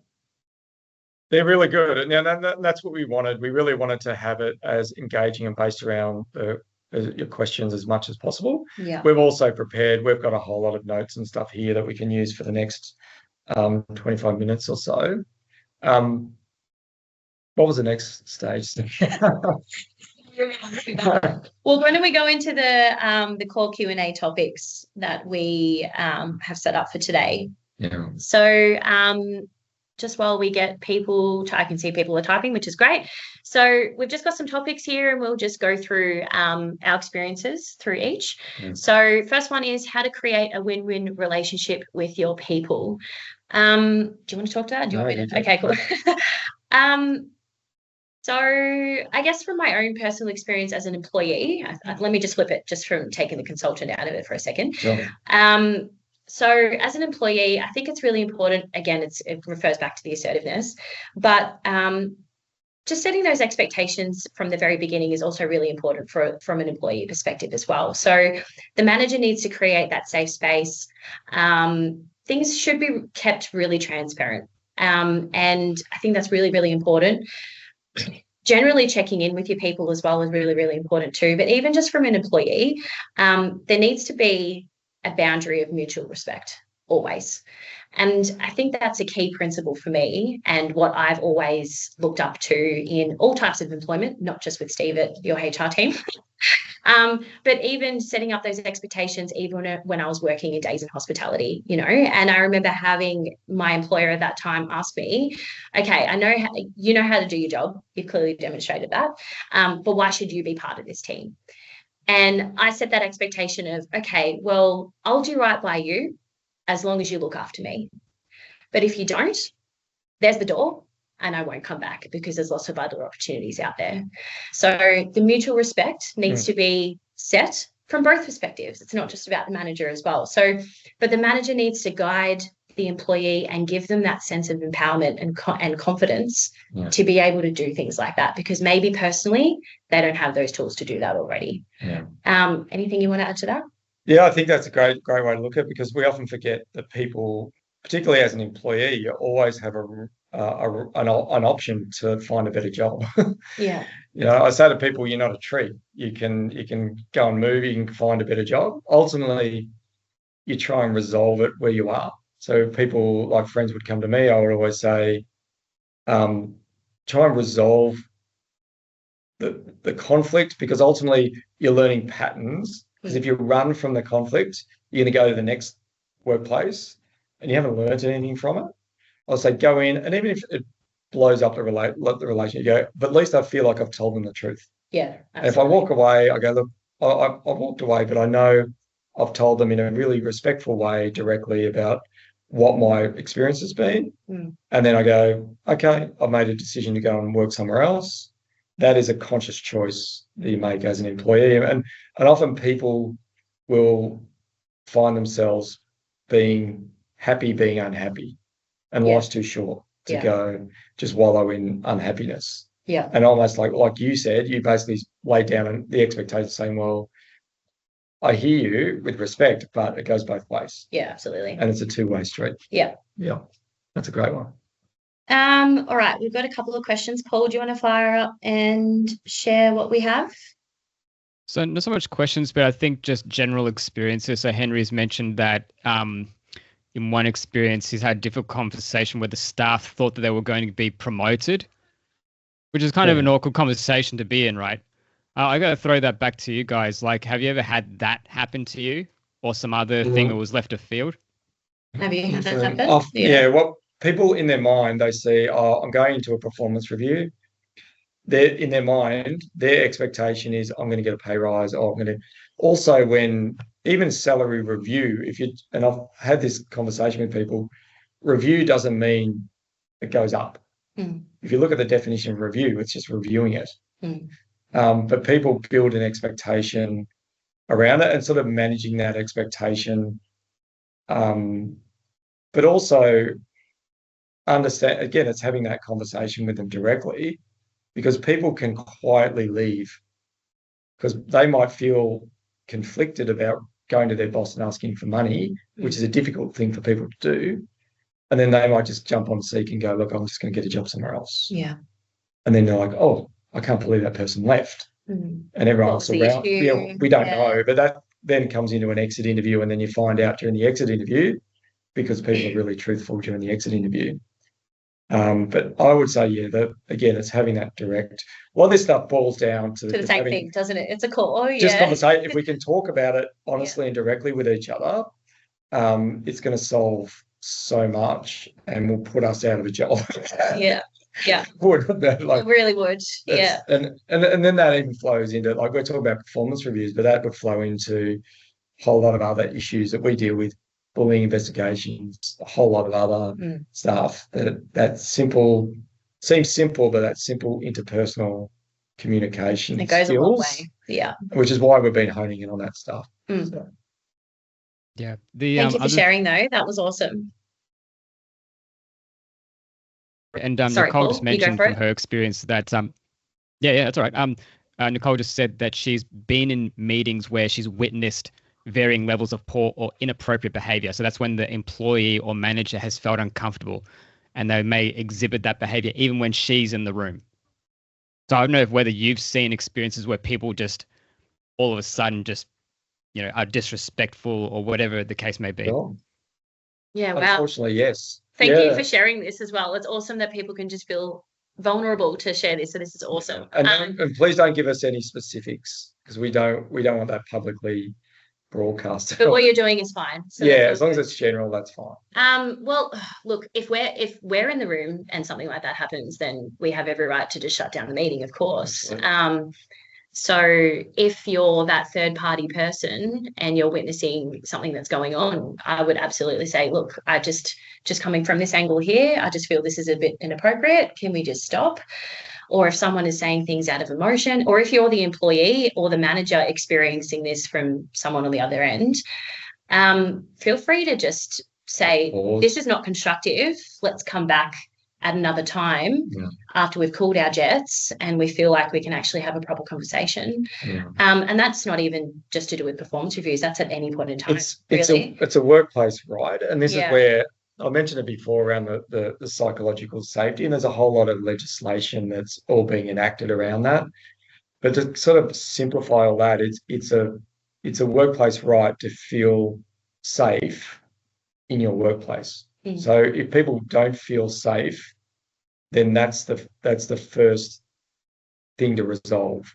[SPEAKER 1] They're really good. Now, that's what we wanted. We really wanted to have it as engaging and based around your questions as much as possible.
[SPEAKER 2] Yeah.
[SPEAKER 1] We've also prepared, we've got a whole lot of notes and stuff here that we can use for the next 25 minutes or so. What was the next stage?
[SPEAKER 2] Well, when do we go into the core Q&A topics that we have set up for today?
[SPEAKER 1] Yeah.
[SPEAKER 2] So just while we get people, I can see people are typing, which is great. So we've just got some topics here and we'll just go through our experiences through each.
[SPEAKER 1] Yeah.
[SPEAKER 2] So first one is how to create a win-win relationship with your people. Do you want to talk to that? Do you want me to? Okay, cool. So I guess from my own personal experience as an employee, let me just flip it just from taking the consultant out of it for a second.
[SPEAKER 1] Sure.
[SPEAKER 2] So as an employee, I think it's really important, again, it refers back to the assertiveness, but just setting those expectations from the very beginning is also really important from an employee perspective as well. So the manager needs to create that safe space. Things should be kept really transparent. And I think that's really, really important. Generally checking in with your people as well is really, really important too. But even just from an employee, there needs to be a boundary of mutual respect always. And I think that's a key principle for me and what I've always looked up to in all types of employment, not just with Steve at your HR team. But even setting up those expectations, even when I was working in days in hospitality, and I remember having my employer at that time ask me, okay, I know you know how to do your job. You've clearly demonstrated that. But why should you be part of this team? And I set that expectation of, okay, well, I'll do right by you as long as you look after me. But if you don't, there's the door and I won't come back because there's lots of other opportunities out there. So the mutual respect needs to be set from both perspectives. It's not just about the manager as well. So, but the manager needs to guide the employee and give them that sense of empowerment and confidence to be able to do things like that, because maybe personally they don't have those tools to do that already. Anything you want to add to that?
[SPEAKER 1] Yeah, I think that's a great way to look at it, because we often forget that people, particularly as an employee, you always have an option to find a better job.
[SPEAKER 2] Yeah.
[SPEAKER 1] I say to people, you're not a tree. You can go and move, you can find a better job. Ultimately, you try and resolve it where you are. So people, like friends would come to me, I would always say, try and resolve the conflict, because ultimately you're learning patterns. Because if you run from the conflict, you're going to go to the next workplace and you haven't learned anything from it. I'll say go in, and even if it blows up the relation, you go, but at least I feel like I've told them the truth.
[SPEAKER 2] Yeah.
[SPEAKER 1] And if I walk away, I go, look, I walked away, but I know I've told them in a really respectful way directly about what my experience has been. And then I go, okay, I've made a decision to go and work somewhere else. That is a conscious choice that you make as an employee. And often people will find themselves being happy being unhappy, and life's too short to go just wallow in unhappiness.
[SPEAKER 2] Yeah.
[SPEAKER 1] And almost like you said, you basically laid down the expectation saying, well, I hear you with respect, but it goes both ways.
[SPEAKER 2] Yeah, absolutely.
[SPEAKER 1] And it's a two-way street.
[SPEAKER 2] Yeah.
[SPEAKER 1] Yeah. That's a great one.
[SPEAKER 2] All right, we've got a couple of questions. Paul, do you want to fire up and share what we have?
[SPEAKER 3] So not so much questions, but I think just general experiences. So Henry's mentioned that in one experience, he's had a difficult conversation where the staff thought that they were going to be promoted, which is kind of an awkward conversation to be in, right? I got to throw that back to you guys. Like, have you ever had that happen to you, or some other thing that was left of field?
[SPEAKER 2] Have you had that happen?
[SPEAKER 1] What people in their mind, they see, I'm going into a performance review. In their mind, their expectation is I'm going to get a pay rise, or I'm going to. Also, when even salary review, and I've had this conversation with people, review doesn't mean it goes up. If you look at the definition of review, it's just reviewing it.
[SPEAKER 2] Mm.
[SPEAKER 1] But people build an expectation around it and sort of managing that expectation. But also understand, again, it's having that conversation with them directly, because people can quietly leave because they might feel conflicted about going to their boss and asking for money, which is a difficult thing for people to do. And then they might just jump on Seek and go, look, I'm just going to get a job somewhere else.
[SPEAKER 2] Yeah.
[SPEAKER 1] And then they're like, oh, I can't believe that person left. And everyone else around, we don't know. But that then comes into an exit interview, and then you find out during the exit interview, because people are really truthful during the exit interview. But I would say, that again, it's having that direct. Well, this stuff boils down to
[SPEAKER 2] the same thing, doesn't it? It's a call.
[SPEAKER 1] Just conversation. If we can talk about it honestly and directly with each other, it's going to solve so much and will put us out of a job. Would that,
[SPEAKER 2] it really would. Yeah.
[SPEAKER 1] And then that even flows into, like, we're talking about performance reviews, but that would flow into a whole lot of other issues that we deal with. Bullying investigations, a whole lot of other stuff that simple seems simple, but that simple interpersonal communication
[SPEAKER 2] it goes
[SPEAKER 1] skills,
[SPEAKER 2] a long way. Yeah,
[SPEAKER 1] which is why we've been honing in on that stuff. So.
[SPEAKER 3] Yeah.
[SPEAKER 2] Thank you for sharing, though. That was awesome.
[SPEAKER 3] And
[SPEAKER 2] Sorry,
[SPEAKER 3] Nicole
[SPEAKER 2] Paul,
[SPEAKER 3] just mentioned from her experience that that's all right. Nicole just said that she's been in meetings where she's witnessed varying levels of poor or inappropriate behavior. So that's when the employee or manager has felt uncomfortable, and they may exhibit that behavior even when she's in the room. So I don't know whether you've seen experiences where people just all of a sudden just, are disrespectful or whatever the case may be.
[SPEAKER 1] Sure.
[SPEAKER 2] Yeah, wow.
[SPEAKER 1] Unfortunately, yes.
[SPEAKER 2] Thank you for sharing this as well. It's awesome that people can just feel vulnerable to share this. So this is awesome.
[SPEAKER 1] And please don't give us any specifics, because we don't want that publicly broadcast.
[SPEAKER 2] But what you're doing is fine. So
[SPEAKER 1] as long as it's general, that's fine.
[SPEAKER 2] Well, look, if we're in the room and something like that happens, then we have every right to just shut down the meeting, of course. So if you're that third party person and you're witnessing something that's going on, I would absolutely say, look, I just coming from this angle here, I just feel this is a bit inappropriate. Can we just stop? Or if someone is saying things out of emotion, or if you're the employee or the manager experiencing this from someone on the other end, feel free to just say, this is not constructive. Let's come back at another time after we've cooled our jets and we feel like we can actually have a proper conversation. And that's not even just to do with performance reviews. That's at any point in time.
[SPEAKER 1] It's a workplace right. And this is where I mentioned it before around the psychological safety, and there's a whole lot of legislation that's all being enacted around that. But to sort of simplify all that, it's a workplace right to feel safe in your workplace. So if people don't feel safe, then that's the first thing to resolve.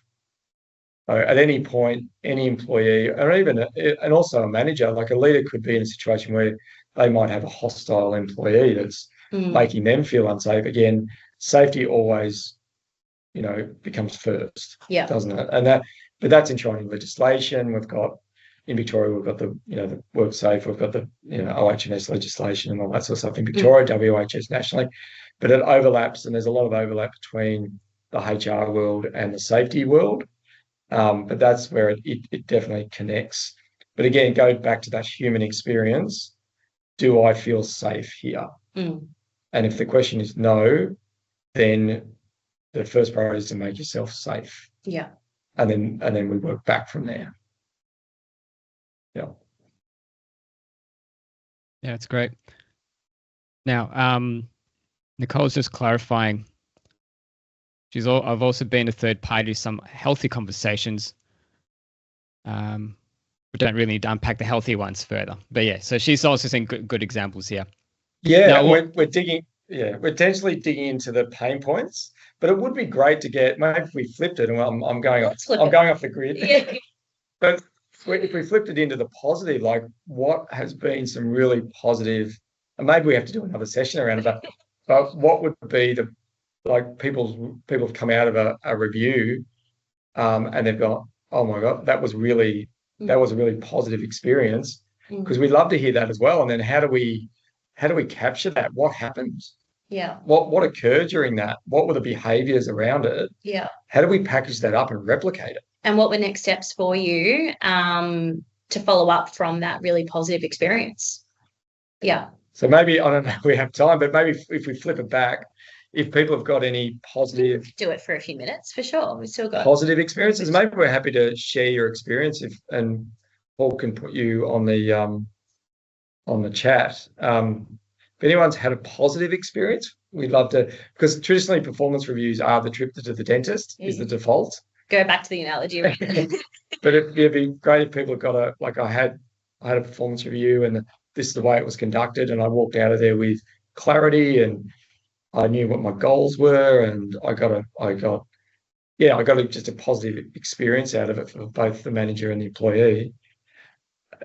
[SPEAKER 1] At any point, any employee, and also a manager, like a leader, could be in a situation where they might have a hostile employee that's making them feel unsafe. Again, safety always, becomes first, doesn't it? But that's enshrined in legislation. We've got in Victoria, we've got the WorkSafe, we've got the OH&S legislation and all that sort of stuff in Victoria, WHS nationally. But it overlaps, and there's a lot of overlap between the HR world and the safety world. But that's where it definitely connects. But again, go back to that human experience. Do I feel safe here? And if the question is no, then the first priority is to make yourself safe.
[SPEAKER 2] Yeah.
[SPEAKER 1] And then we work back from there. Yeah.
[SPEAKER 3] Yeah, it's great. Now, Nicole's just clarifying. I've also been a third party to some healthy conversations. We don't really need to unpack the healthy ones further, but yeah. So she's also seeing good examples here.
[SPEAKER 1] Yeah, now, we're digging. Yeah, we're potentially digging into the pain points, but it would be great to get. Maybe if we flipped it, and I'm going off the grid.
[SPEAKER 2] Yeah.
[SPEAKER 1] But if we flipped it into the positive, like what has been some really positive, and maybe we have to do another session around it. But what would be people have come out of a review, and they've gone, oh my God, that was a really positive experience, because we'd love to hear that as well. And then how do we capture that? What happened?
[SPEAKER 2] Yeah.
[SPEAKER 1] What occurred during that? What were the behaviors around it?
[SPEAKER 2] Yeah.
[SPEAKER 1] How do we package that up and replicate it?
[SPEAKER 2] And what were next steps for you to follow up from that really positive experience? Yeah.
[SPEAKER 1] So maybe, I don't know if we have time, but maybe if we flip it back, if people have got any positive
[SPEAKER 2] Do it for a few minutes for sure. We've still got
[SPEAKER 1] positive experiences, maybe we're happy to share your experience and Paul can put you on the chat. If anyone's had a positive experience, we'd love to, because traditionally performance reviews are the trip to the dentist is the default.
[SPEAKER 2] Go back to the analogy.
[SPEAKER 1] But it'd be great if people have got I had a performance review and this is the way it was conducted, and I walked out of there with clarity and I knew what my goals were, and I got just a positive experience out of it for both the manager and the employee.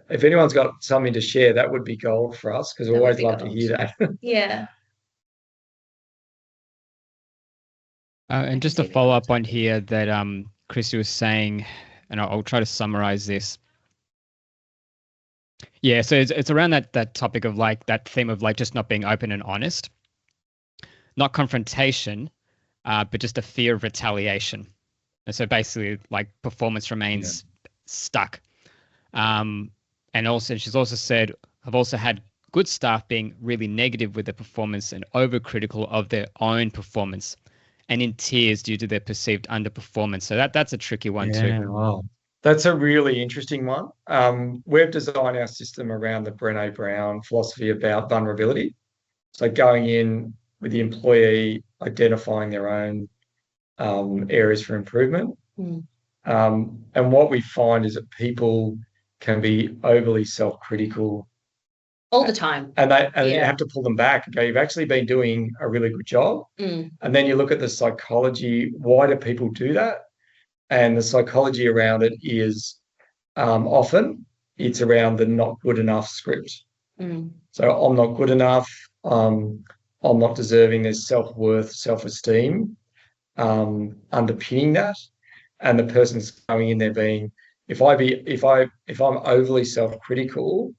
[SPEAKER 1] If anyone's got something to share, that would be gold for us, because we always love to hear that.
[SPEAKER 2] Yeah.
[SPEAKER 3] And just to follow up on here that Christy was saying, and I'll try to summarize this. Yeah, so it's around that topic of like that theme of like just not being open and honest, not confrontation, but just a fear of retaliation. And so basically, like performance remains stuck. And also, she's also said, I've also had good staff being really negative with their performance and overcritical of their own performance, and in tears due to their perceived underperformance. So that's a tricky one too.
[SPEAKER 1] Wow. That's a really interesting one. We've designed our system around the Brené Brown philosophy about vulnerability. So going in with the employee, identifying their own areas for improvement. And what we find is that people can be overly self-critical
[SPEAKER 2] all the time.
[SPEAKER 1] And you have to pull them back and go, you've actually been doing a really good job. And then you look at the psychology. Why do people do that? And the psychology around it is often it's around the not good enough script. So I'm not good enough. I'm not deserving. There's self-worth, self-esteem underpinning that. And the person's going in there being, if I'm overly self-critical,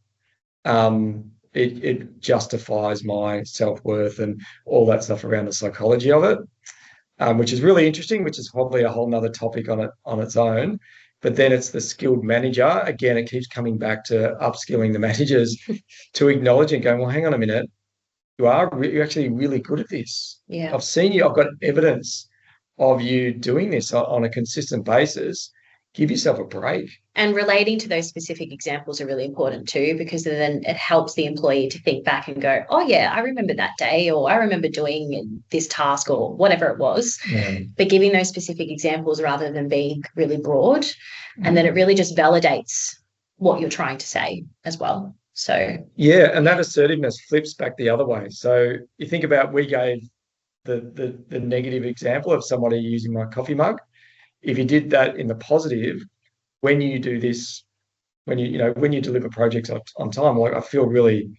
[SPEAKER 1] it justifies my self-worth and all that stuff around the psychology of it, which is really interesting, which is probably a whole nother topic on its own. But then it's the skilled manager. Again, it keeps coming back to upskilling the managers to acknowledge and going, well, hang on a minute, you're actually really good at this.
[SPEAKER 2] Yeah.
[SPEAKER 1] I've seen you, I've got evidence of you doing this on a consistent basis. Give yourself a break.
[SPEAKER 2] And relating to those specific examples are really important too, because then it helps the employee to think back and go, oh yeah, I remember that day, or I remember doing this task or whatever it was. But giving those specific examples rather than being really broad, and then it really just validates what you're trying to say as well. So
[SPEAKER 1] yeah, and that assertiveness flips back the other way. So you think about, we gave the negative example of somebody using my coffee mug. If you did that in the positive, when you do this, when you deliver projects on time, like I feel really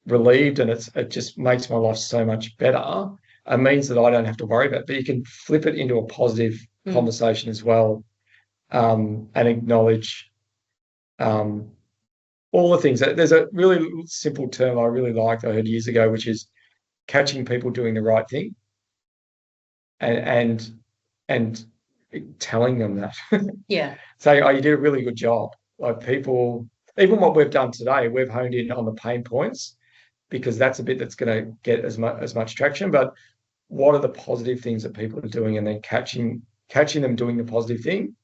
[SPEAKER 1] relieved, and it just makes my life so much better. It means that I don't have to worry about it. But you can flip it into a positive conversation as well, and acknowledge all the things. There's a really simple term I really liked I heard years ago, which is catching people doing the right thing, and telling them that. Saying, oh, you did a really good job. Like, people, even what we've done today, we've honed in on the pain points, because that's a bit that's going to get as much traction. But what are the positive things that people are doing, and then catching them doing the positive thing,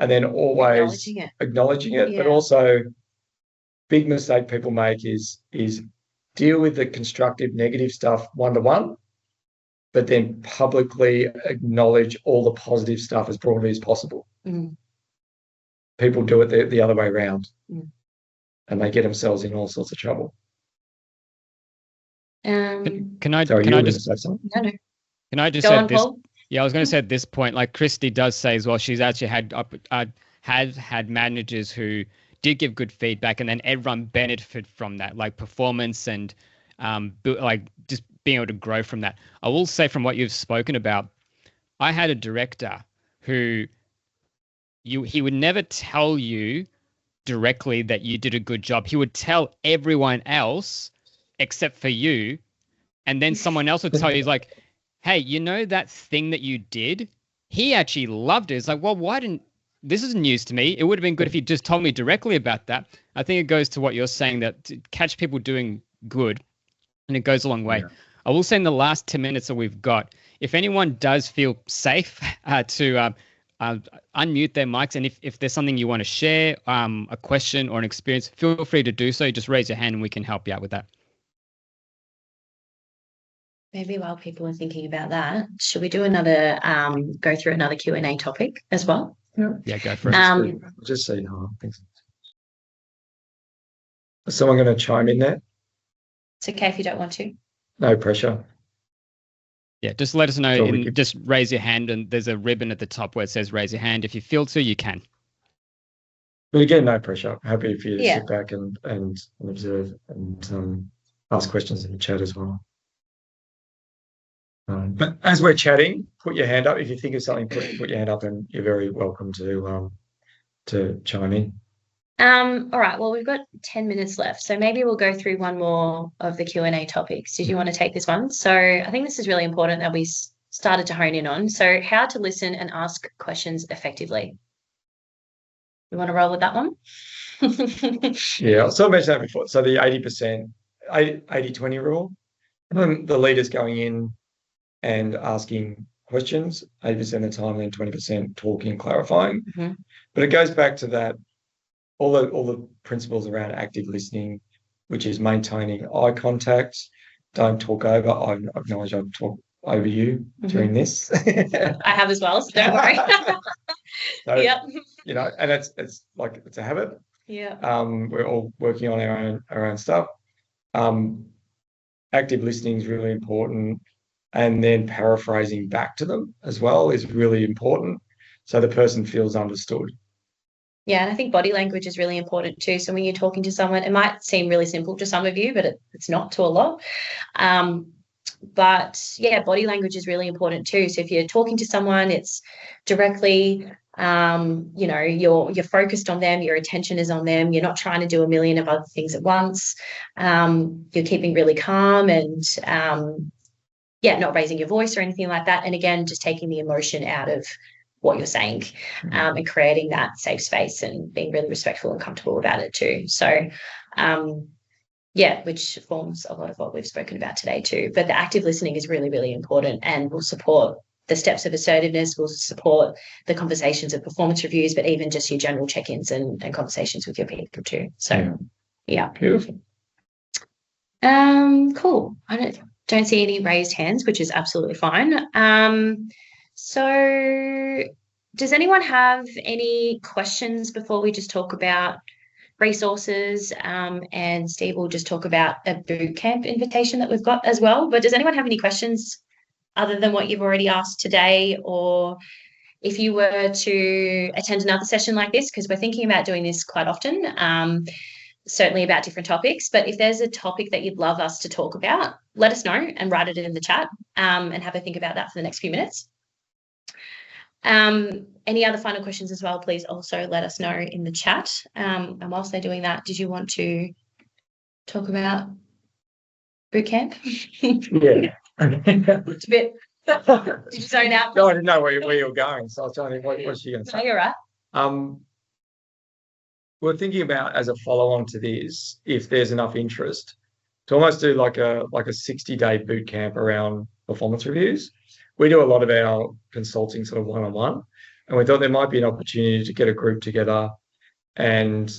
[SPEAKER 1] and then always acknowledging it. But also, big mistake people make is deal with the constructive negative stuff one-to-one, but then publicly acknowledge all the positive stuff as broadly as possible. People do it the other way around, and they get themselves in all sorts of trouble.
[SPEAKER 3] Can I
[SPEAKER 1] say
[SPEAKER 3] something?
[SPEAKER 2] No.
[SPEAKER 3] Can I just say this? Paul? Yeah, I was going to say at this point, like Christy does say as well, she's actually had managers who did give good feedback, and then everyone benefited from that, like performance and like just being able to grow from that. I will say, from what you've spoken about, I had a director who he would never tell you directly that you did a good job. He would tell everyone else except for you And then someone else would tell you, like, hey, you know that thing that you did? He actually loved it. It's like, well, why didn't this is news to me. It would have been good if you just told me directly about that. I think it goes to what you're saying, that to catch people doing good, and it goes a long way.
[SPEAKER 1] Yeah.
[SPEAKER 3] I will say in the last 10 minutes that we've got, if anyone does feel safe to unmute their mics, and if there's something you want to share, a question or an experience, feel free to do so. Just raise your hand and we can help you out with that.
[SPEAKER 2] Maybe while people are thinking about that, should we do another, go through another Q&A topic as well?
[SPEAKER 3] Yeah, go for it.
[SPEAKER 1] Just say no. Is someone going to chime in there?
[SPEAKER 2] It's okay if you don't want to.
[SPEAKER 1] No pressure.
[SPEAKER 3] Yeah, just let us know
[SPEAKER 1] So
[SPEAKER 3] and just raise your hand, and there's a ribbon at the top where it says raise your hand. If you feel to, you can.
[SPEAKER 1] But again, no pressure. Happy for you to
[SPEAKER 2] Yeah.
[SPEAKER 1] sit back and observe and ask questions in the chat as well. But as we're chatting, put your hand up. If you think of something, put your hand up, and you're very welcome to chime in.
[SPEAKER 2] All right, well, we've got 10 minutes left, so maybe we'll go through one more of the Q&A topics. Did you want to take this one? So I think this is really important that we started to hone in on. So how to listen and ask questions effectively. You want to roll with that one?
[SPEAKER 1] Yeah, so I mentioned that before. So the 80%, 80-20 rule, the leader's going in and asking questions 80% of the time, and then 20% talking, clarifying.
[SPEAKER 2] Mhm.
[SPEAKER 1] But it goes back to that, all the principles around active listening, which is maintaining eye contact, don't talk over. I acknowledge I've talked over you during this.
[SPEAKER 2] I have as well, so don't worry.
[SPEAKER 1] So,
[SPEAKER 2] Yep.
[SPEAKER 1] you know, and it's like it's a habit.
[SPEAKER 2] Yeah.
[SPEAKER 1] We're all working on our own stuff. Active listening is really important, and then paraphrasing back to them as well is really important, so the person feels understood.
[SPEAKER 2] Yeah, and I think body language is really important too. So when you're talking to someone, it might seem really simple to some of you, but it's not to a lot. But yeah, body language is really important too. So if you're talking to someone, it's directly, you know, you're focused on them, your attention is on them. You're not trying to do a million of other things at once. You're keeping really calm and yeah, not raising your voice or anything like that. And again, just taking the emotion out of what you're saying, and creating that safe space and being really respectful and comfortable about it too. So, yeah, which forms a lot of what we've spoken about today too. But the active listening is really, really important, and will support the steps of assertiveness, will support the conversations of performance reviews, but even just your general check-ins and conversations with your people too. So, yeah.
[SPEAKER 1] Beautiful.
[SPEAKER 2] Cool. I don't see any raised hands, which is absolutely fine. So does anyone have any questions before we just talk about resources? And Steve will just talk about a bootcamp invitation that we've got as well. But does anyone have any questions other than what you've already asked today? Or if you were to attend another session like this, because we're thinking about doing this quite often, certainly about different topics, but if there's a topic that you'd love us to talk about, let us know and write it in the chat, and have a think about that for the next few minutes. Any other final questions as well, please also let us know in the chat. And whilst they're doing that, did you want to talk about bootcamp?
[SPEAKER 1] Yeah.
[SPEAKER 2] It's a bit, did you zone out?
[SPEAKER 1] No, I didn't know where you were going, so I was trying to think, what's she going to
[SPEAKER 2] No,
[SPEAKER 1] say?
[SPEAKER 2] you're right.
[SPEAKER 1] We're thinking about, as a follow-on to this, if there's enough interest, to almost do like a 60-day boot camp around performance reviews. We do a lot of our consulting sort of one-on-one, and we thought there might be an opportunity to get a group together and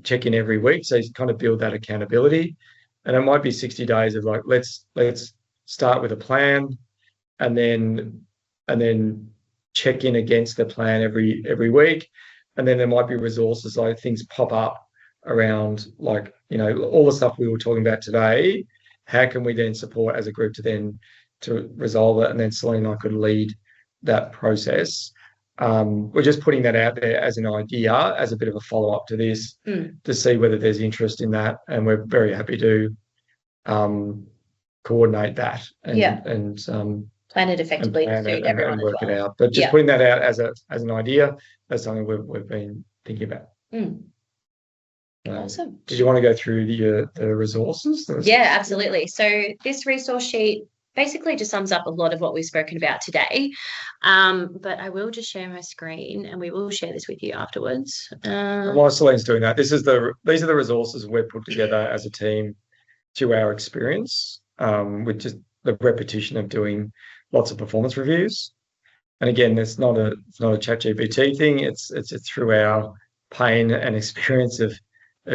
[SPEAKER 1] check in every week, so you kind of build that accountability. And it might be 60 days of like, let's start with a plan, and then check in against the plan every week. And then there might be resources, like things pop up around, like, you know, all the stuff we were talking about today. How can we then support as a group to resolve it? And then Celine and I could lead that process. We're just putting that out there as an idea, as a bit of a follow-up to this, to see whether there's interest in that. And we're very happy to coordinate that and
[SPEAKER 2] plan it effectively to suit everyone
[SPEAKER 1] and work
[SPEAKER 2] as well.
[SPEAKER 1] it out. But just putting that out as an idea, that's something we've been thinking about.
[SPEAKER 2] Awesome.
[SPEAKER 1] Did you want to go through the resources?
[SPEAKER 2] Yeah, absolutely. So this resource sheet basically just sums up a lot of what we've spoken about today. But I will just share my screen and we will share this with you afterwards.
[SPEAKER 1] While Celine's doing that, these are the resources we've put together as a team to our experience, with just the repetition of doing lots of performance reviews. And again, it's not a ChatGPT thing. It's through our pain and experience of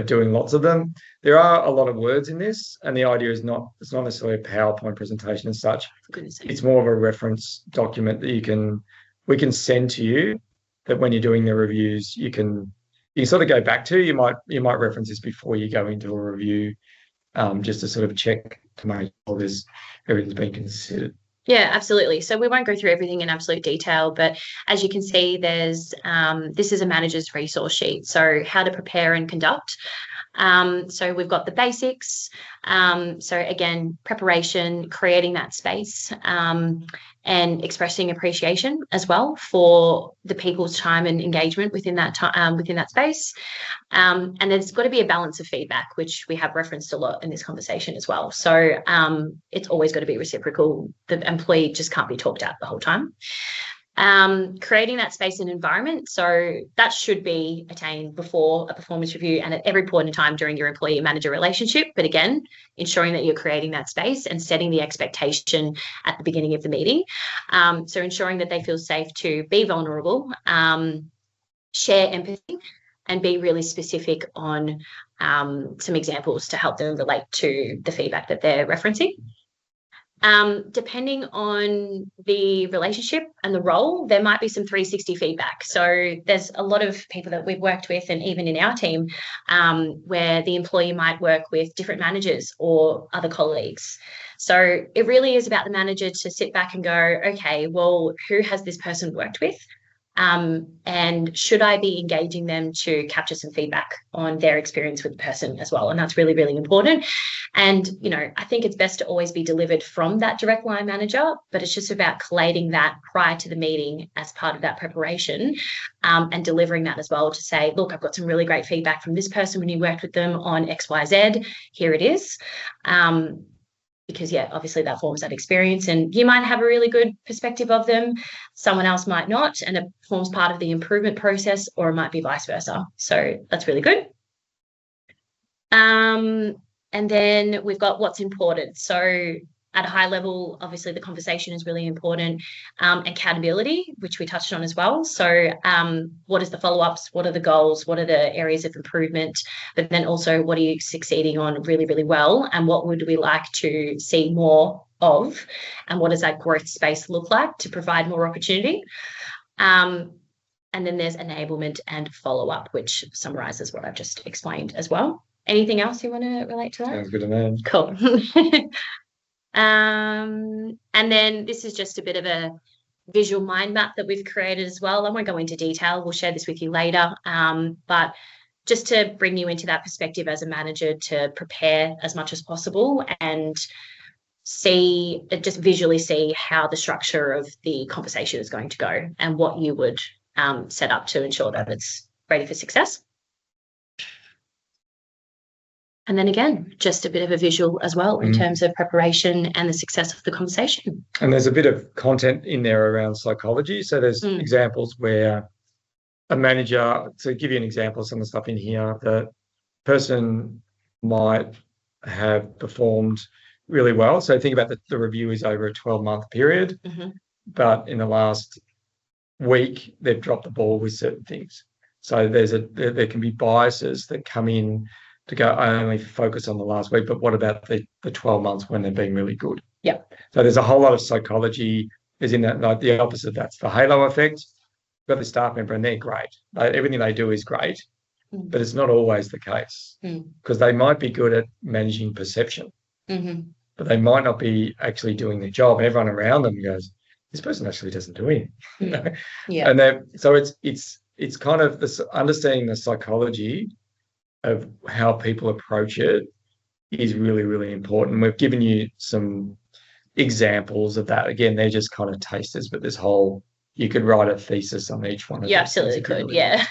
[SPEAKER 1] doing lots of them. There are a lot of words in this, and the idea is it's not necessarily a PowerPoint presentation as such. It's more of a reference document that we can send to you, that when you're doing the reviews, you can sort of go back to. You might reference this before you go into a review, just to sort of check to make sure everything's been considered.
[SPEAKER 2] Yeah, absolutely. So we won't go through everything in absolute detail, but as you can see, there's this is a manager's resource sheet. So how to prepare and conduct. So we've got the basics. So again, preparation, creating that space, and expressing appreciation as well for the people's time and engagement within that space. And there's got to be a balance of feedback, which we have referenced a lot in this conversation as well. So it's always got to be reciprocal. The employee just can't be talked at the whole time. Creating that space and environment. So that should be attained before a performance review and at every point in time during your employee manager relationship. But again, ensuring that you're creating that space and setting the expectation at the beginning of the meeting. So ensuring that they feel safe to be vulnerable, share empathy, and be really specific on some examples to help them relate to the feedback that they're referencing. Depending on the relationship and the role, there might be some 360 feedback. So there's a lot of people that we've worked with, and even in our team, where the employee might work with different managers or other colleagues. So it really is about the manager to sit back and go, okay, well, who has this person worked with? And should I be engaging them to capture some feedback on their experience with the person as well? And that's really, really important. And, I think it's best to always be delivered from that direct line manager, but it's just about collating that prior to the meeting as part of that preparation, and delivering that as well to say, look, I've got some really great feedback from this person when you worked with them on XYZ. Here it is. Because, obviously that forms that experience, and you might have a really good perspective of them. Someone else might not, and it forms part of the improvement process, or it might be vice versa. So that's really good. And then we've got what's important. So at a high level, obviously the conversation is really important. Accountability, which we touched on as well. So what is the follow-ups? What are the goals? What are the areas of improvement? But then also, what are you succeeding on really, really well? And what would we like to see more of? And what does that growth space look like to provide more opportunity? And then there's enablement and follow-up, which summarizes what I've just explained as well. Anything else you want to relate to that?
[SPEAKER 1] Sounds good to me.
[SPEAKER 2] Cool. And then this is just a bit of a visual mind map that we've created as well. I won't go into detail. We'll share this with you later. But just to bring you into that perspective as a manager to prepare as much as possible and just visually see how the structure of the conversation is going to go and what you would set up to ensure that it's ready for success. And then again, just a bit of a visual as well in terms of preparation and the success of the conversation.
[SPEAKER 1] And there's a bit of content in there around psychology. So there's examples where a manager, to give you an example of some of the stuff in here, the person might have performed really well. So think about the review is over a 12-month period, but in the last week, they've dropped the ball with certain things. So there can be biases that come in to go, I only focus on the last week, but what about the 12 months when they've been really good?
[SPEAKER 2] Yeah.
[SPEAKER 1] So there's a whole lot of psychology is in that, like the opposite. That's the halo effect. You've got the staff member and they're great. Everything they do is great, but it's not always the case because they might be good at managing perception, but they might not be actually doing the job. Everyone around them goes, this person actually doesn't do anything.
[SPEAKER 2] Yeah.
[SPEAKER 1] And so it's kind of this understanding the psychology of how people approach it is really, really important. We've given you some examples of that. Again, they're just kind of tasters, but you could write a thesis on each one.
[SPEAKER 2] You absolutely could, yeah.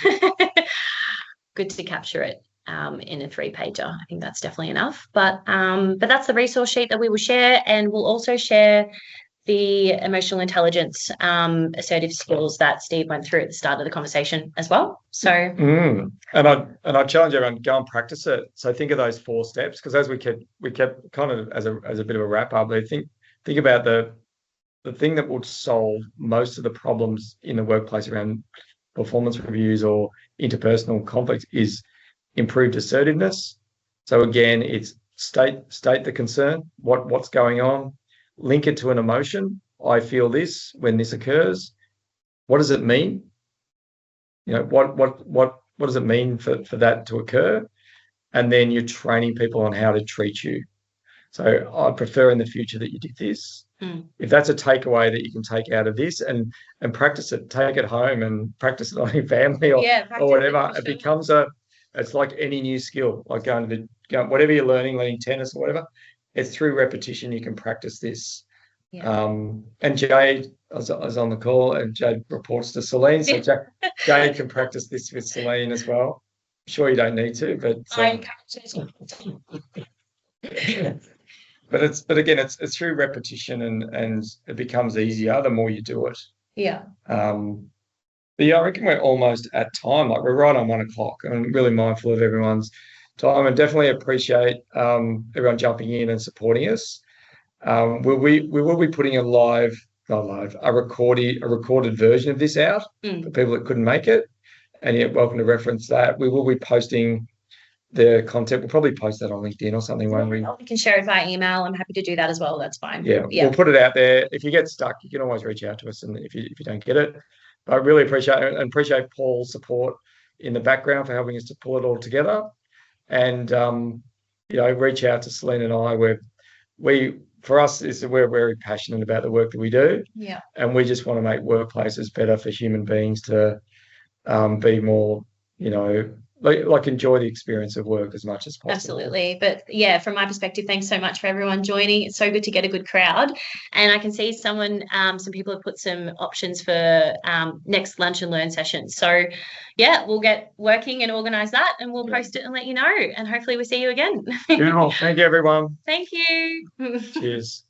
[SPEAKER 2] Good to capture it. in a 3-pager. I think that's definitely enough. But that's the resource sheet that we will share, and we'll also share the emotional intelligence assertive skills that Steve went through at the start of the conversation as well. So
[SPEAKER 1] and I challenge everyone, go and practice it. So think of those 4 steps, because as we kept kind of as a bit of a wrap up, I think about the thing that would solve most of the problems in the workplace around performance reviews or interpersonal conflicts is improved assertiveness. So again, it's state the concern, what's going on, link it to an emotion. I feel this when this occurs. What does it mean? What does it mean for that to occur? And then you're training people on how to treat you. So I prefer in the future that you did this. If that's a takeaway that you can take out of this and practice it, take it home and practice it on your family or whatever. It becomes it's like any new skill, like going whatever you're learning tennis or whatever. It's through repetition you can practice this.
[SPEAKER 2] Yeah.
[SPEAKER 1] And Jade, I was on the call, and Jade reports to Celine, so Jade can practice this with Celine as well. I'm sure you don't need to, but
[SPEAKER 2] I encourage it.
[SPEAKER 1] but again, it's through repetition, and it becomes easier the more you do it.
[SPEAKER 2] Yeah.
[SPEAKER 1] But yeah, I reckon we're almost at time. Like, we're right on 1 o'clock. I'm really mindful of everyone's time, and definitely appreciate everyone jumping in and supporting us. We will be putting a recorded version of this out for people that couldn't make it, and you're welcome to reference that. We will be posting the content. We'll probably post that on LinkedIn or something, won't we?
[SPEAKER 2] We can share it via email. I'm happy to do that as well. That's fine.
[SPEAKER 1] Yeah, we'll put it out there. If you get stuck, you can always reach out to us, and if you don't get it. But I really appreciate it, and appreciate Paul's support in the background for helping us to pull it all together. And reach out to Celine and I. For us, we're very passionate about the work that we do.
[SPEAKER 2] Yeah. And
[SPEAKER 1] we just want to make workplaces better for human beings to be more, enjoy the experience of work as much as possible.
[SPEAKER 2] Absolutely. But yeah, from my perspective, thanks so much for everyone joining. It's so good to get a good crowd. And I can see some people have put some options for next lunch and learn sessions. So yeah, we'll get working and organise that, and we'll post it and let you know. And hopefully we'll see you again.
[SPEAKER 1] Beautiful. Thank you, everyone.
[SPEAKER 2] Thank you.
[SPEAKER 1] Cheers.